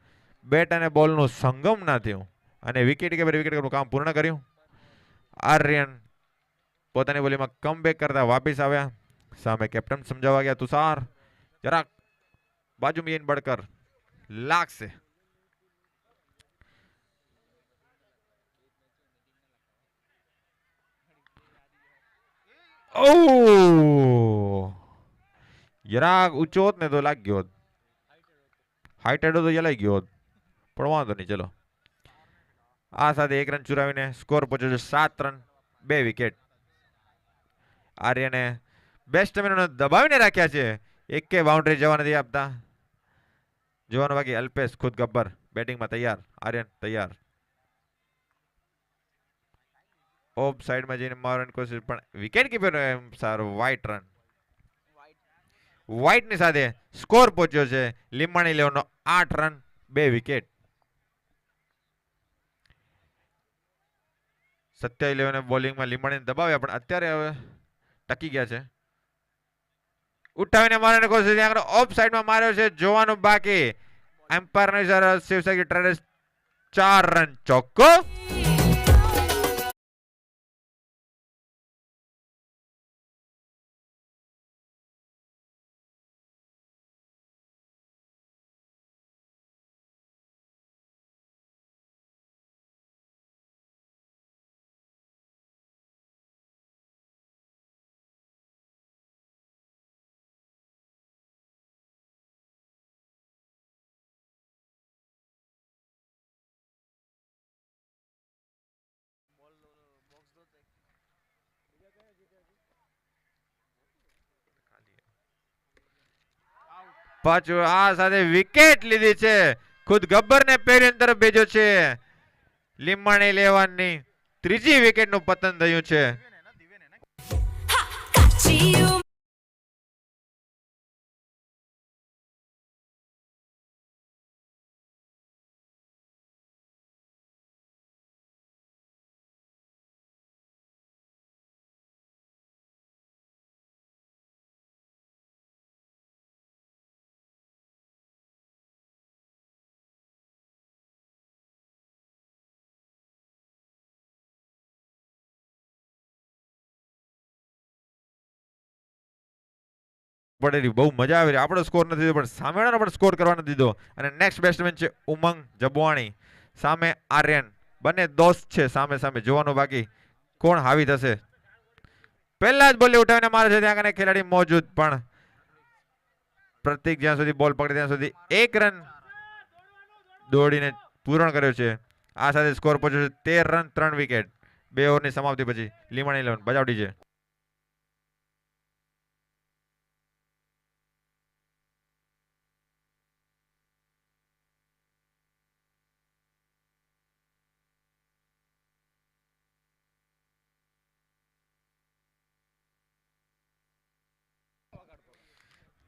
બેટ અને બોલનું સંગમ ના થયું અને વિકેટ કે વિકેટ કામ પૂર્ણ કર્યું. આર્યન પોતાની બોલીમાં કમબેક કરતા વાપસ આવ્યા. સામે કેપ્ટન સમજાવવા ગયા તુષાર જરાક બાજુમાં બળકર લાગશે. જરાક ઊંચો હોત ને તો લાગ્યો હોત, હાઈટ હેડો તો જલાઈ ગયો હોત, પણ વાંધો નહીં. ચલો, આ સાથે 1 રન ચુરાવીને સ્કોર પહોંચ્યો છે 7 રન 2 વિકેટ. આર્યને બેટ્સમેનોને દબાવીને રાખ્યા છે, એકે બાઉન્ડ્રી જવા નથી આપતા. જોવાનું બાકી અલ્પેશ ખુદ ગબ્બર બેટિંગમાં તૈયાર. આર્યન તૈયાર, ઓફ સાઈડમાં જઈને મારવાની કોશિશ પણ વિકેટ કીપર સારો. વ્હાઈટ રન, વ્હાઈટની સાથે સ્કોર પહોંચ્યો છે લીંબાણી લેવનો 8 રન 2 વિકેટ. 27 બોલિંગમાં લીંબાણીને દબાવ્યા પણ અત્યારે હવે ટકી ગયા છે. ઉઠાવીને મારવાની કોશિશ ત્યાં ઓફ સાઈડમાં માર્યો છે. જોવાનું બાકી, એમ્પાયરનો ઇશારો. શિવશક્તિ ટ્રેડર્સ 4 રન ચોક્કો. પાછું આ સાથે વિકેટ લીધી છે. ખુદ ગબ્બરને પેરીન તરફ ભેજો છે. લીંબાણી લેવાની ત્રીજી વિકેટનું પતન થયું છે. પડેલી બહુ મજા આવી. આપણો સ્કોર નથી દીધો પણ સામેવાળાનો પણ સ્કોર કરવા નથી દીધો. અને નેક્સ્ટ બેટ્સમેન છે ઉમંગ જબવાણી, સામે આર્યન. બંને દોસ્ત છે સામે સામે. જોવાનું બાકી કોણ હાવી થશે. પહેલા જ બોલે ઉઠાવીને મારે છે ત્યાં કને ખેલાડી મોજૂદ પણ પ્રતિક જ્યાં સુધી બોલ પકડે ત્યાં સુધી 1 રન દોડીને પૂર્ણ કર્યો છે. આ સાથે સ્કોર પહોંચ્યો છે 13 રન 3 વિકેટ. 2 ઓવરની સમાપ્તિ પછી લીંબાણી 11 બજાવટી છે.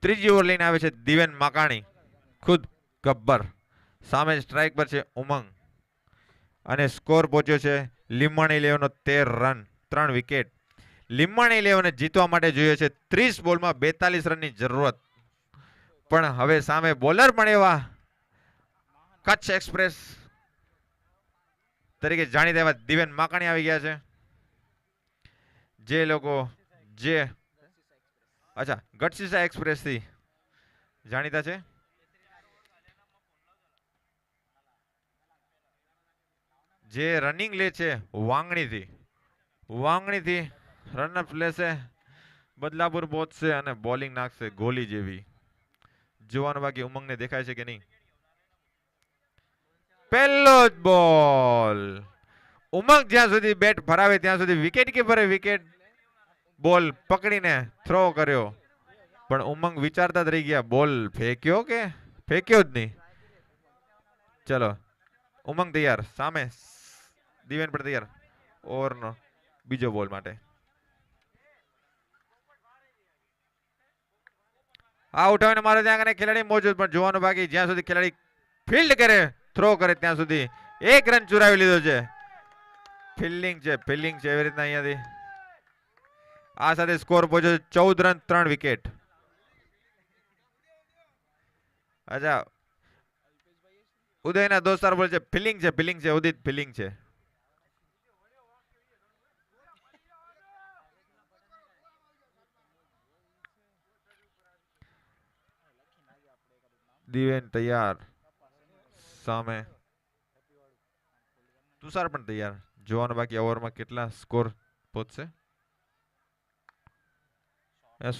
ત્રીજી ઓવર લઈને આવે છે દિવેન માકાણી, ખુદ ગબ્બર. સામે સ્ટ્રાઇક પર છે ઉમંગ અને સ્કોર પહોંચ્યો છે લીંબાણી 11નો 13 રન 3 વિકેટ. લીંબાણી 11ને જીતવા માટે જોઈએ છે 30 બોલમાં 42 રનની જરૂરત. પણ હવે સામે બોલર પણ એવા કચ્છ એક્સપ્રેસ તરીકે જાણીતા એવા દિવેન માકાણી આવી ગયા છે. જે લોકો ગઢસીસા એક્સપ્રેસ થી જાણીતા છે. જે રનિંગ લે છે વાંગણીથી રનઅપ લેશે બદલાપુર પહોંચશે અને બોલિંગ નાખશે ગોલી જેવી. જોવાનું બાકી ઉમંગને દેખાય છે કે નહીં. પહેલો જ બોલ. ઉમંગ જ્યાં સુધી બેટ ભરાવે ત્યાં સુધી વિકેટ કીપરે વિકેટ બોલ પકડીને થ્રો કર્યો, પણ ઉમંગ વિચારતા જ રહી ગયા બોલ ફેંક્યો કે ફેંક્યો જ નહીં. ચલો ઉમંગ તૈયાર, સામે દિવેન પણ તૈયાર ઓવરનો બીજો બોલ માટે. આ ઉઠાવીને મારે ત્યાં કને ખેલાડી મોજૂદ, પણ જોવાનું બાકી જ્યાં સુધી ખેલાડી ફિલ્ડ કરે થ્રો કરે ત્યાં સુધી. 1 રન ચુરાવી લીધો છે. ફિલ્ડિંગ છે એવી રીતના અહીંયાથી. આ સાથે સ્કોર પહોંચ્યો 14 રન 3 વિકેટ. અચ્છા ઉદયના દોસ્તાર બોલે છે ફિલિંગ છે ઉદિત ફિલિંગ છે. દિવેન તૈયાર, સામે તુષાર પણ તૈયાર. જોવાનું બાકી ઓવરમાં કેટલા સ્કોર પહોંચશે.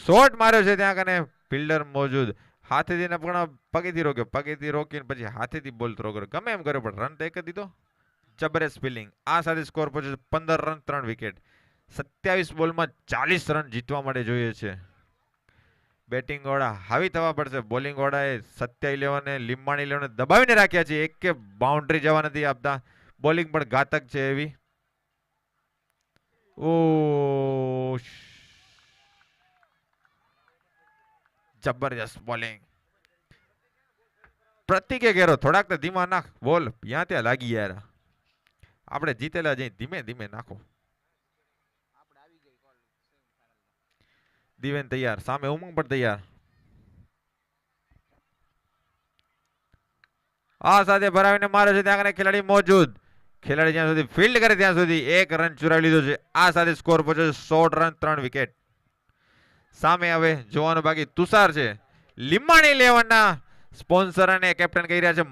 શોટ માર્યો છે ત્યાં કને ફિલ્ડર મોજૂદ. હાથેથી ને પણ પગેથી રોક્યો, પગેથી રોકીને પછી હાથેથી બોલ થ્રો કર્યો. ગમે એમ કર્યો પણ રન તો એક જ દીધો. જબરદસ્ત ફિલ્ડિંગ. આ સાથે સ્કોર પહોંચ્યો 15 રન 3 વિકેટ. 27 બોલમાં 40 રન જીતવા માટે જોઈએ છે. બેટિંગ વાળા હાવી થવા પડશે. બોલિંગ વાળાએ સત્યા 11 ને લીંબાણી 11 દબાવીને રાખ્યા છે. એક કે બાઉન્ડ્રી જવા નથી આપતા. બોલિંગ પણ ઘાતક છે એવી. ઓ જબરજસ્ત બોલિંગ. પ્રતિકે ઘેરો થોડાક તો ધીમા નાખ બોલ. ત્યાં ત્યાં લાગી યાર. આપણે જીતેલા જઈ ધીમે ધીમે નાખો. દિવેન તૈયાર, સામે ઉમંગ પણ તૈયાર. આ સાથે ભરાવીને મારે છે ત્યાં ખેલાડી મોજૂદ. ખેલાડી જ્યાં સુધી ફિલ્ડ કરે ત્યાં સુધી 1 રન ચુરાવી લીધો છે. આ સાથે સ્કોર પહોંચ્યો 16 રન 3 વિકેટ. સામે હવે જોવાનું બાકી તુષાર છે. લીંબાણી 11 ના સ્પોન્સર અને કેપ્ટન કહી રહ્યા છે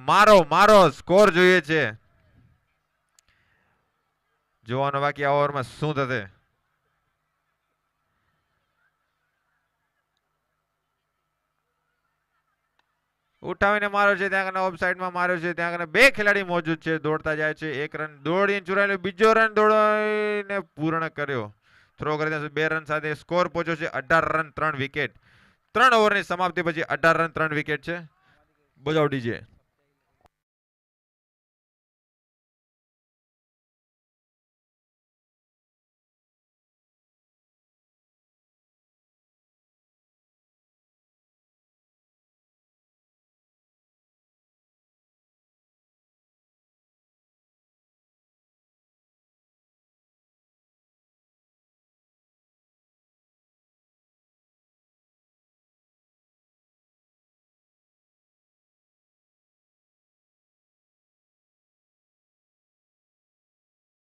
મારો સ્કોર જોઈએ છે. જોવાનું બાકી આ ઓવરમાં શું થશે. ઉઠાવીને માર્યો છે ત્યાં કને ઓફસાઇડમાં માર્યો છે. ત્યાં કને 2 ખેલાડી મોજૂદ છે. દોડતા જાય છે. 1 રન દોડીને ચુરાયેલો, બીજો રન દોડીને પૂર્ણ કર્યો. થ્રો કરી ત્યાં 2 રન સાથે સ્કોર પહોંચ્યો છે 18 રન 3 વિકેટ. 3 ઓવરની સમાપ્તિ પછી 18 રન 3 વિકેટ છે. બજાવ ડીજે.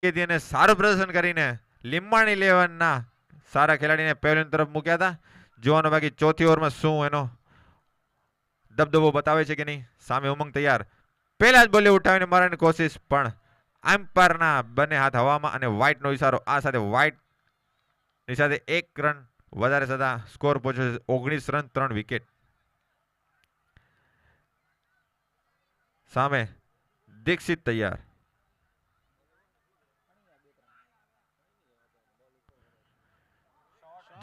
અને સારું પ્રદર્શન કરીને લીંબાણી 11 ના સારા ખેલાડીને પેવેલિયન તરફ મૂક્યા હતા. જોવાનું બાકી ચોથી ઓવરમાં શું એનો દબદબો બતાવે છે કે નહીં. સામે ઉમંગ તૈયાર. પહેલા જ બોલે ઉઠાવીને મારવાની કોશિશ, પણ એમ્પાયરના બંને હાથ હવામાં અને વ્હાઇટ નો ઇશારો. આ સાથે વ્હાઇટ ની સાથે 1 રન વધારે થતા સ્કોર પહોંચ્યો 19 રન 3 વિકેટ. સામે દીક્ષિત તૈયાર.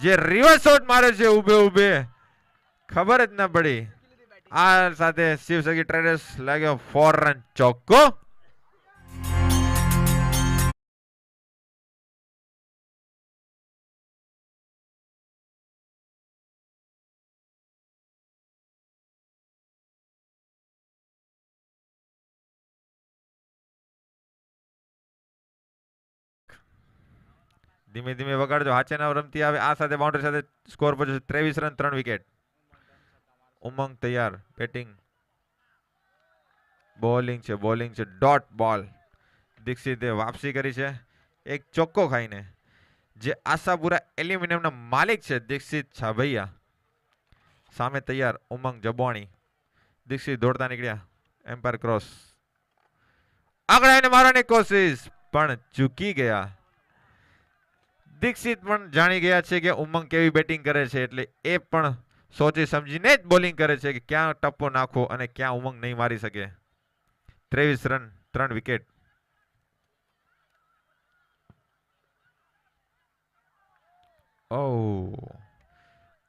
જે રિવર્સ શોટ માર્યો છે ઉભે ખબર જ ન પડી. આ સાથે શિવસગી ટ્રેડર્સ લાગ્યો 4 રન ચોક્કો. ધીમે ધીમે વગાડજો. હાચેના રમતી આવે. આ સાથે બાઉન્ડ્રી સાથે સ્કોર પહોંચ્યો 23 રન 3 વિકેટ. ઉમંગ તૈયાર. બેટિંગ બોલિંગ છે ડોટ બોલ. દીક્ષિતે વાપસી કરી છે એક ચોક્કો ખાઈને. જે આશાપુરા એલ્યુમિનિયમના માલિક છે દીક્ષિત છાભૈયા. સામે તૈયાર ઉમંગ જબવાણી. દીક્ષિત દોડતા નીકળ્યા. Umpire cross. આગળ આવીને મારવાની કોશિશ પણ ચૂકી ગયા. દીક્ષિત પણ જાણી ગયા છે કે ઉમંગ કેવી બેટિંગ કરે છે, એટલે એ પણ સોચી સમજીને જ બોલિંગ કરે છે કે ક્યાં ટપ્પો નાખવો અને ક્યાં ઉમંગ નહીં મારી શકે. 23 રન 3 વિકેટ.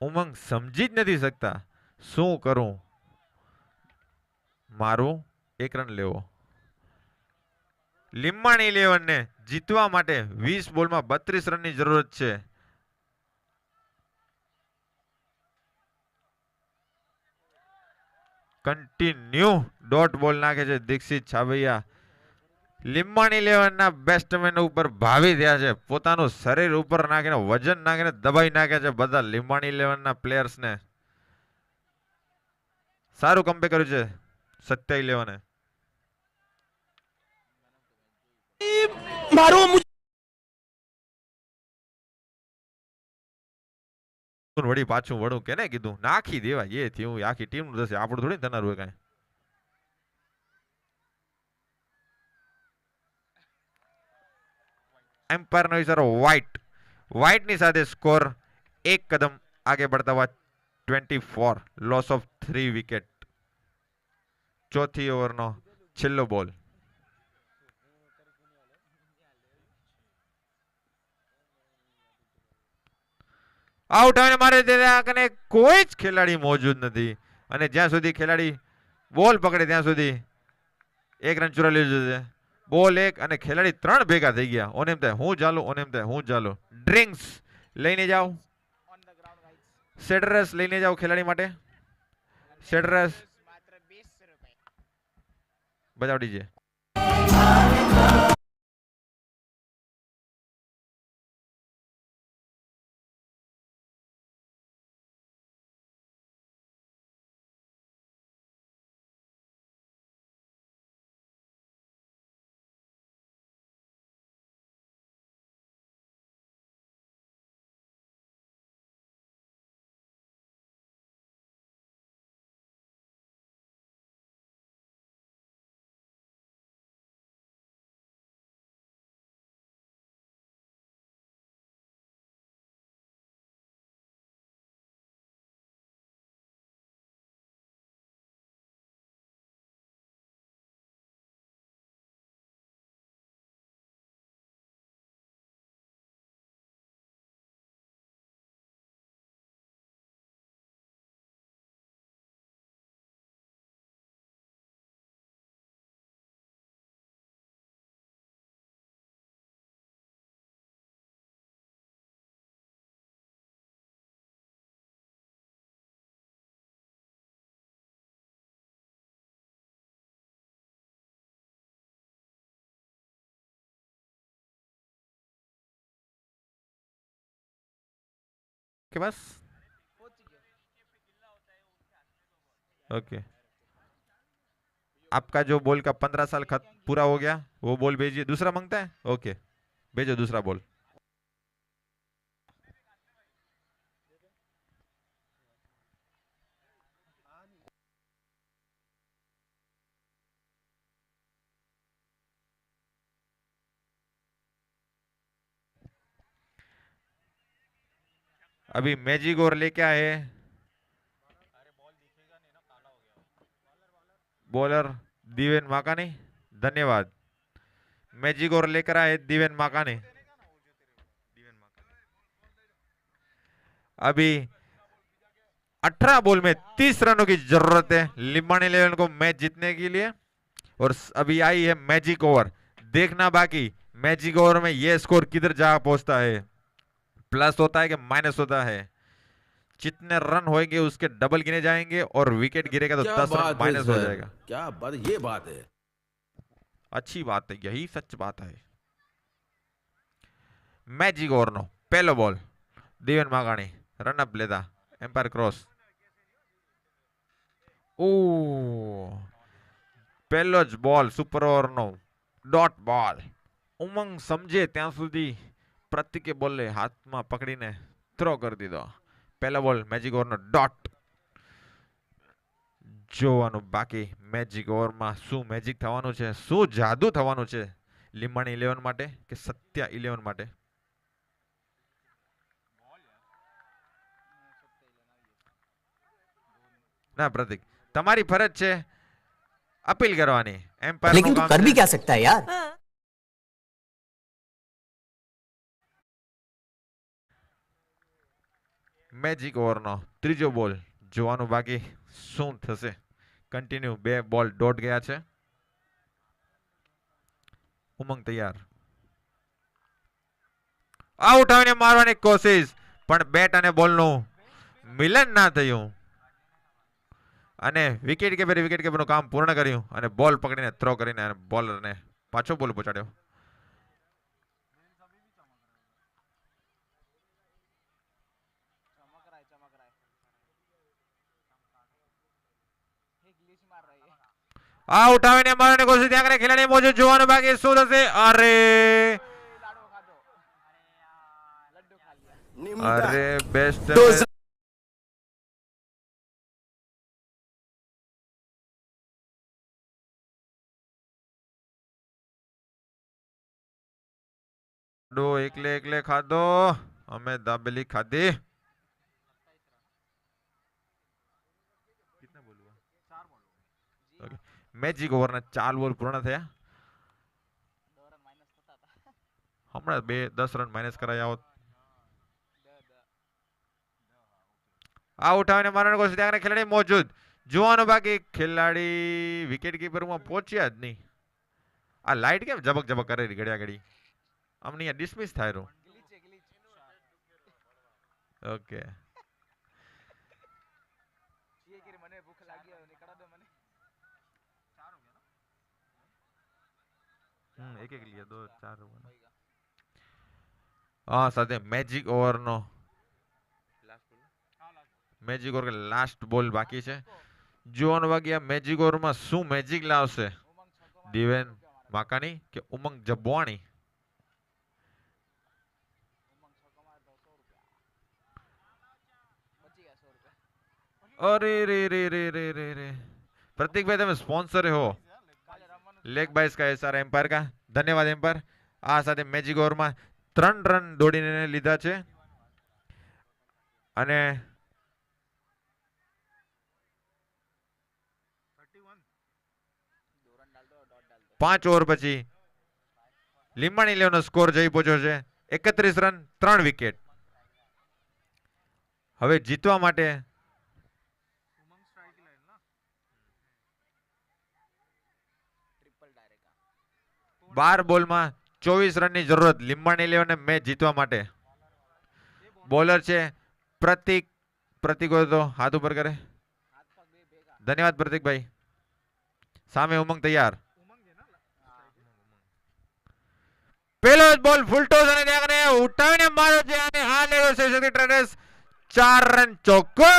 ઉમંગ સમજી જ નથી શકતા શું કરું, મારું 1 રન લેવો. લીંબાણી 11 ને જીતવા માટે 20 બોલમાં 32 રનની જરૂરત છે. કન્ટિન્યુ ડોટ બોલ નાખે છે દીક્ષિત છાબૈયા. લીંબાણી 11 ના બેટ્સમેન ઉપર ભાવી થયા છે, પોતાનું શરીર ઉપર નાખીને વજન નાખીને દબાઈ નાખે છે બધા લીંબાણી 11 ના પ્લેયર્સ ને. સારું કમ્બેક કર્યું છે સત્ય 11. વળી પાછું વળું કેને કીધું નાખી દેવાય, એ થયું આખી ટીમ નું થશે, આપણું થોડી થનાર હોય કાંઈ. એમ્પાયર નો ઇશારો વ્હાઇટ ની સાથે સ્કોર 1 કદમ આગે बढ़ता हुआ 24, લોસ ઓફ 3 વિકેટ. ચોથી ઓવરનો છેલ્લો બોલ. આઉટ આવીને મારે કને કોઈ જ ખેલાડી મોજૂદ નથી, અને જ્યાં સુધી ખેલાડી બોલ પકડે ત્યાં સુધી 1 રન ચોરાવી લીધું છે. બોલ 1 અને ખેલાડી 3 ભેગા થઈ ગયા. ઓને એમ થાય હું ચાલું, ઓને એમ થાય હું ચાલું. ડ્રિંક્સ લઈને જાઓ, સેડરસ લઈને જાઓ ખેલાડી માટે. સેડરસ બજાવ દીजिए. के पास ओके. आपका जो बॉल का 15 साल पूरा हो गया वो बॉल भेजिए. दूसरा मांगता है, ओके भेजो दूसरा बॉल. अभी मैजिक ओवर लेके आए बॉलर दिवेन माकानी. धन्यवाद. मैजिक ओवर लेकर आए दिवेन माकानी. अभी 18 बॉल में 30 रनों की जरूरत है लिंबाणी 11 को मैच जीतने के लिए. और अभी आई है मैजिक ओवर. देखना बाकी मैजिक ओवर में यह स्कोर किधर जा पहुंचता है, प्लस होता है कि माइनस होता है. जितने रन होंगे उसके डबल गिने जाएंगे और विकेट गिरेगा तो 10 रन माइनस हो जाएगा. क्या बात, ये बात है, अच्छी बात है, यही सच बात है. मैजिक ओवर नो पहलो बॉल दिवेन मागाणी रनअप लेता. Umpire cross. ओ पहलो ज बॉल सुपर ओवर नो डॉट बॉल. उमंग समझे ત્યાં સુધી પ્રતિકે બોલે હાથમાં પકડીને થ્રો કરી દીધો. પહેલા બોલ મેજિક ઓવરનો ડોટ. જોવાનું બાકી મેજિક ઓવરમાં શું મેજિક થવાનું છે, શું જાદુ થવાનું છે લીંબાણી 11 માટે કે સત્યા 11 માટે. ના પ્રતિક, તમારી ફરજ છે અપીલ કરવાની. એમ્પાયર लेकिन तू कर भी क्या सकता है यार. મેજિક ઓવરનો ત્રીજો બોલ જોવાનું બાકી શું થશે. કન્ટિન્યુ 2 બોલ ડોટ ગયા છે. ઉમંગ તૈયાર. આઉટ આવીને મારવાની કોશિશ, પણ બેટ અને બોલનું મિલન ના થયું અને વિકેટ કીપરનું કામ પૂર્ણ કર્યું અને બોલ પકડીને થ્રો કરીને બોલરને પાછો બોલ પહોંચાડ્યો. આઉટ આવીને મારવાની કોશિશ ત્યાં કરે ખેલાડી મોજૂદ, જોવાનું બાકી શું થશે. અરે બેસ્ટ એકલે ખાધો, અમે દાબેલી ખાધી. મેજિક ઓવરના 4 બોલ પૂર્ણ થયા. હમણાં 10 રન માઇનસ કરાયા હોત. આ ઉઠાવીને મારવાની કોશિશ ત્યાં ખેલાડી મોજૂદ, જોવાનું બાકી. ખેલાડી વિકેટ કીપરમાં પહોંચ્યા જ નહીં. આ લાઈટ કેમ ઝબક ઝબક કરે ઘડિયા ઘડી, અમને અહીંયા ડિસમિસ થાય રહ્યું. ઓકે એક लिया 2 4 हाँ સાથે મેજિક ઓવરનો મેજિક ઓવર લાસ્ટ બોલ બાકી છે. જોવાનું બાકી આ મેજિક ઓવરમાં શું મેજિક લાવશે દિવેન માકાની કે ઉમંગ જબવાણી. અરે રે રે રે રે રે રે प्रतीक भाई તમે સ્પોન્સર हो लेग बाइस का एसआर एम्पायर का धन्यवाद एम्पायर. आ साथे मैजिक ओवर में 3 रन दौड़ीने लीधा छे અને 5 ओवर પછી લીંબાણી લેવનો સ્કોર જઈ પહોંચ્યો છે 31 રન 3 વિકેટ. હવે જીતવા માટે 12 બોલમાં 24 રનની જરૂરત લીંબાણી લેવને મેચ જીતવા માટે. બોલર છે પ્રતીક. પ્રતીક હોય તો હાથ ઉપર કરે. ધન્યવાદ પ્રતીકભાઈ. સામે ઉમંગ તૈયાર. પેલો બોલ ફૂલ ટોસ અને ત્યાં ઉઠાવીને માર્યો છે અને આ લેવો છે શક્તિ ટ્રેડર્સ 4 રન ચોખ્ખો.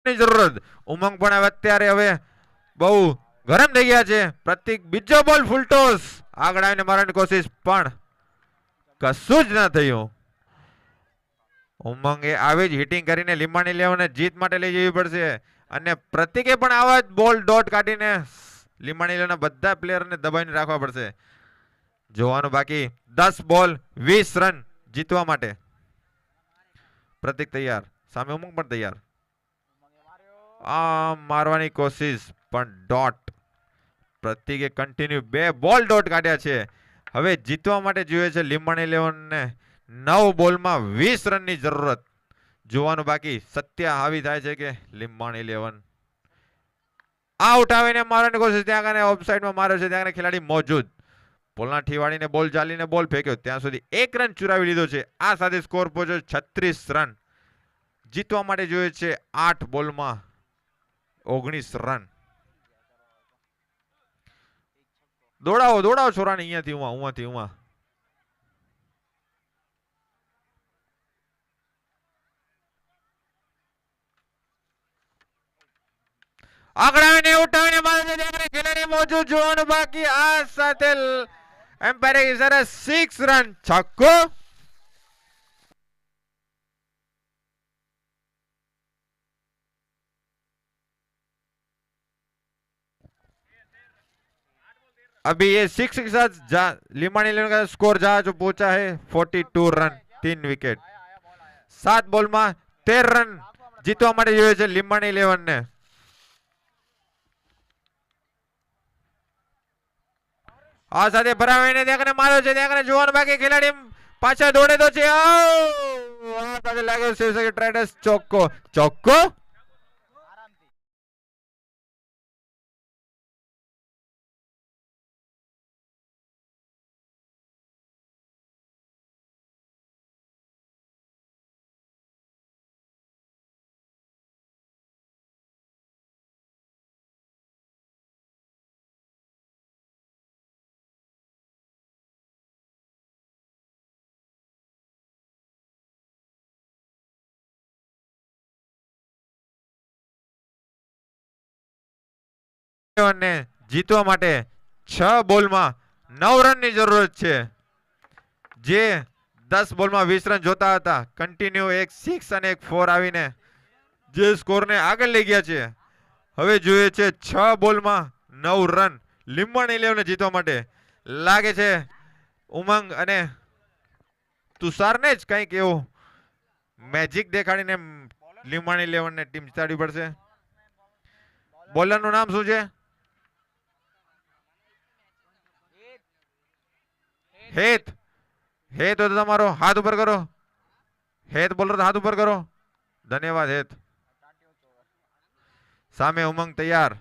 જરૂરત ઉમંગ પણ અત્યારે હવે બહુ ગરમ થઈ ગયા છે. પ્રતીક બીજો બોલ ફૂલ ટોસ આગળ આવીને મારવાની કોશિશ પણ કશું જ ન થયું. ઉમંગે આવી જ હિટિંગ કરીને લીંબાણી લેવાને જીત માટે લઈ જવી પડશે અને પ્રતીકે પણ આવા જ બોલ ડોટ કાઢીને લીંબાણી લેવાના બધા પ્લેયરને દબાવીને રાખવા પડશે. જોવાનું બાકી 10 બોલ 20 રન જીતવા માટે. પ્રતીક તૈયાર, સામે ઉમંગ પણ તૈયાર. આ મારવાની કોશિશ પણ ડોટ. પ્રતીકે કન્ટિન્યુ 2 બોલ ડોટ કાઢ્યા છે. હવે જીતવા માટે જોઈએ છે લીંબાણી લેવનને 9 બોલમાં 20 રનની જરૂરત. જોવાનું બાકી સત્ય હાવી થાય છે કે લીંબાણી લેવન. આઉટ આવીને મારવાની કોશિશ ત્યાં આગળ ઓફસાઇડમાં માર્યો છે. ત્યાં ખેલાડી મોજૂદ. બોલના ઠીવાડીને બોલ ચાલીને બોલ ફેંક્યો ત્યાં સુધી 1 રન ચુરાવી લીધો છે. આ સાથે સ્કોર પહોંચ્યો 36 રન. જીતવા માટે જોઈએ છે 8 બોલમાં 19 રન. દોડાવો દોડાવો છોરાને અહીંયાથી ઉવાથી ઉવા. આગળ આવીને ઉઠાવીને મારે છે ખેલાડી મોજૂદ. જોવાનું બાકી આ સાથે એમ્પાયર ઇશારે 6 રન છક્કો. अभी ये 6 के साथ लिम्बाणी 11 का स्कोर जहां जो पहुंचा है 42 रन 3 विकेट 7 બોલ માં 13 રન જીતવા માટે જોઈએ છે લીંબાણી 11 ને આ સાથે ભરાવીને ત્યાં માર્યો છે ત્યાં જોવાનું બાકી ખેલાડી પાછા દોડે તો છે આ સાથે લાગ્યો શિવસાગર ટ્રેડર્સ ચોક્કો ચોક્કો ને જીતવા માટે 6 બોલમાં 9 રનની જરૂરત છે જે 10 બોલમાં 20 રન જોતા હતા કન્ટિન્યુ એક 6 અને એક 4 આવીને જે સ્કોરને આગળ લઈ ગયા છે હવે જોઈએ છે 6 બોલમાં 9 રન લીંબાણી 11 ને જીતવા માટે લાગે છે ઉમંગ અને તુષારને જ કંઈક એવું મેજિક દેખાડીને લીંબાણી 11 ને ટીમ જીતાડવી પડશે બોલરનું નામ શું છે હેત હેત હોય તો તમારો હાથ ઉપર કરો હેત બોલર હાથ ઉપર કરો ધન્યવાદ હેત સામે ઉમંગ તૈયાર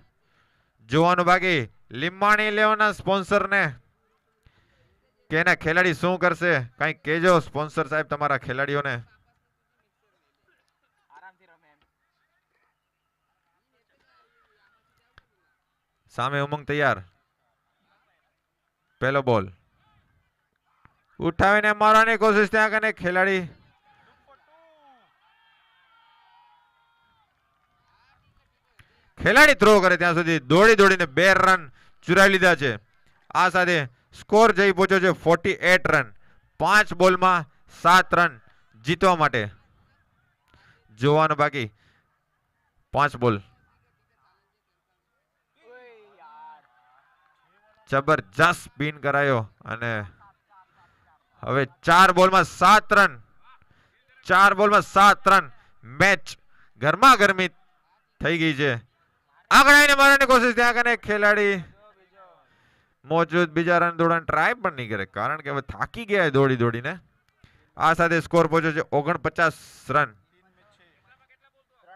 જોવાનું બાકી લીંબાણી 11 ના સ્પોન્સર ને કે એના ખેલાડી શું કરશે કંઈક કહેજો સ્પોન્સર સાહેબ તમારા ખેલાડીઓને સામે ઉમંગ તૈયાર પહેલો બોલ ઉઠાવીને મારવાની કોશિશ ત્યાં કને ખેલાડી થ્રો કરે ત્યાં સુધી દોડી દોડીને 2 રન ચુરાવી લીધા છે આ સાથે સ્કોર જઈ પહોંચ્યો છે 48 રન 5 બોલમાં 7 રન જીતવા માટે જોવાનું બાકી 5 બોલ જબરજસ્ત સ્પિન કરાયો અને હવે 4 બોલમાં 7 રન 4 બોલમાં 7 રન મેચ ગરમા ગરમી થઈ ગઈ છે આગળ આવીને મારવાની કોશિશ ત્યાં કને ખેલાડી મોજૂદ બીજા રન દોડવાની ટ્રાય પણ નહીં કરે કારણ કે હવે થાકી ગયા દોડી દોડીને આ સાથે સ્કોર પહોંચ્યો છે 49 રન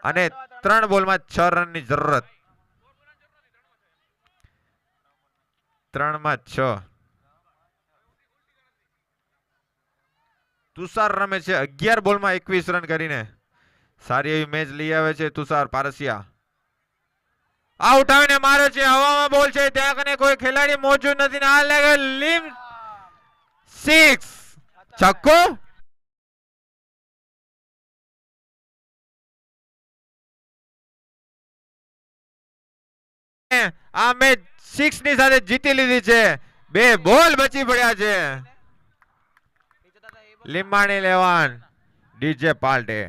અને 3 બોલમાં 6 રનની જરૂરત 3 માં 6 તુષાર રમે છે 11 બોલમાં 21 રન કરીને સારી એવી મેચ લઈ આવે છે તુષાર પારસિયા આ ઉઠાવીને મારે છે હવામાં બોલ છે ત્યાં કને કોઈ ખેલાડી મોજૂદ નથી આ લાગે લીમ 6 છક્કો આ મેચ 6 ની સાથે જીતી લીધી છે 2 બોલ બચી પડ્યા છે લીંબાણી 11 ડીજે પાર્ટી